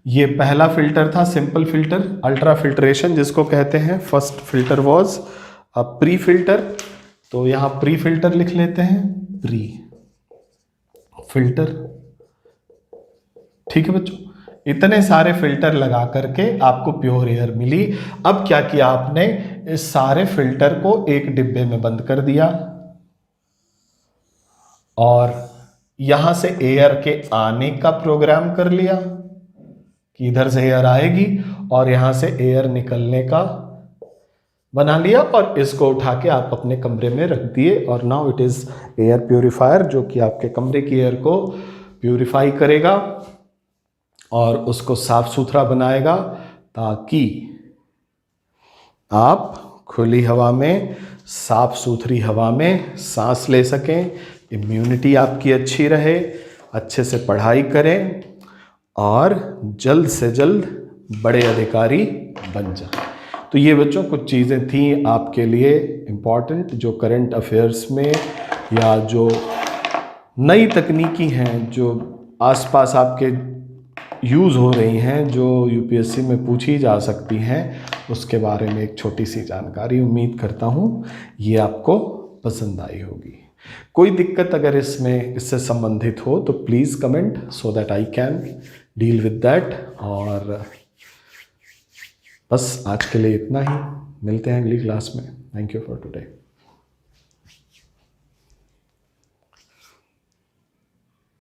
ये पहला फिल्टर था सिंपल फिल्टर, अल्ट्रा फिल्ट्रेशन जिसको कहते हैं। First filter was a pre filter, तो यहां प्री फिल्टर लिख लेते हैं, प्री फिल्टर। ठीक है बच्चों, इतने सारे फिल्टर लगा करके आपको प्योर एयर मिली। अब क्या किया आपने, इस सारे फिल्टर को एक डिब्बे में बंद कर दिया और यहां से एयर के आने का प्रोग्राम कर लिया कि इधर से एयर आएगी, और यहां से एयर निकलने का बना लिया, और इसको उठा के आप अपने कमरे में रख दिए। और now it is air purifier, जो कि आपके कमरे की एयर को प्यूरिफाई करेगा और उसको साफ सुथरा बनाएगा, ताकि आप खुली हवा में, साफ सुथरी हवा में सांस ले सकें, इम्यूनिटी आपकी अच्छी रहे, अच्छे से पढ़ाई करें और जल्द से जल्द बड़े अधिकारी बन जाए। तो ये बच्चों कुछ चीज़ें थी आपके लिए इम्पॉर्टेंट, जो करंट अफेयर्स में या जो नई तकनीकी हैं जो आसपास आपके यूज़ हो रही हैं, जो यूपीएससी में पूछी जा सकती हैं, उसके बारे में एक छोटी सी जानकारी। उम्मीद करता हूँ ये आपको पसंद आई होगी। कोई दिक्कत अगर इसमें इससे संबंधित हो तो please comment, so that I can deal with that. और बस आज के लिए इतना ही, मिलते हैं अगली क्लास में। Thank you for today.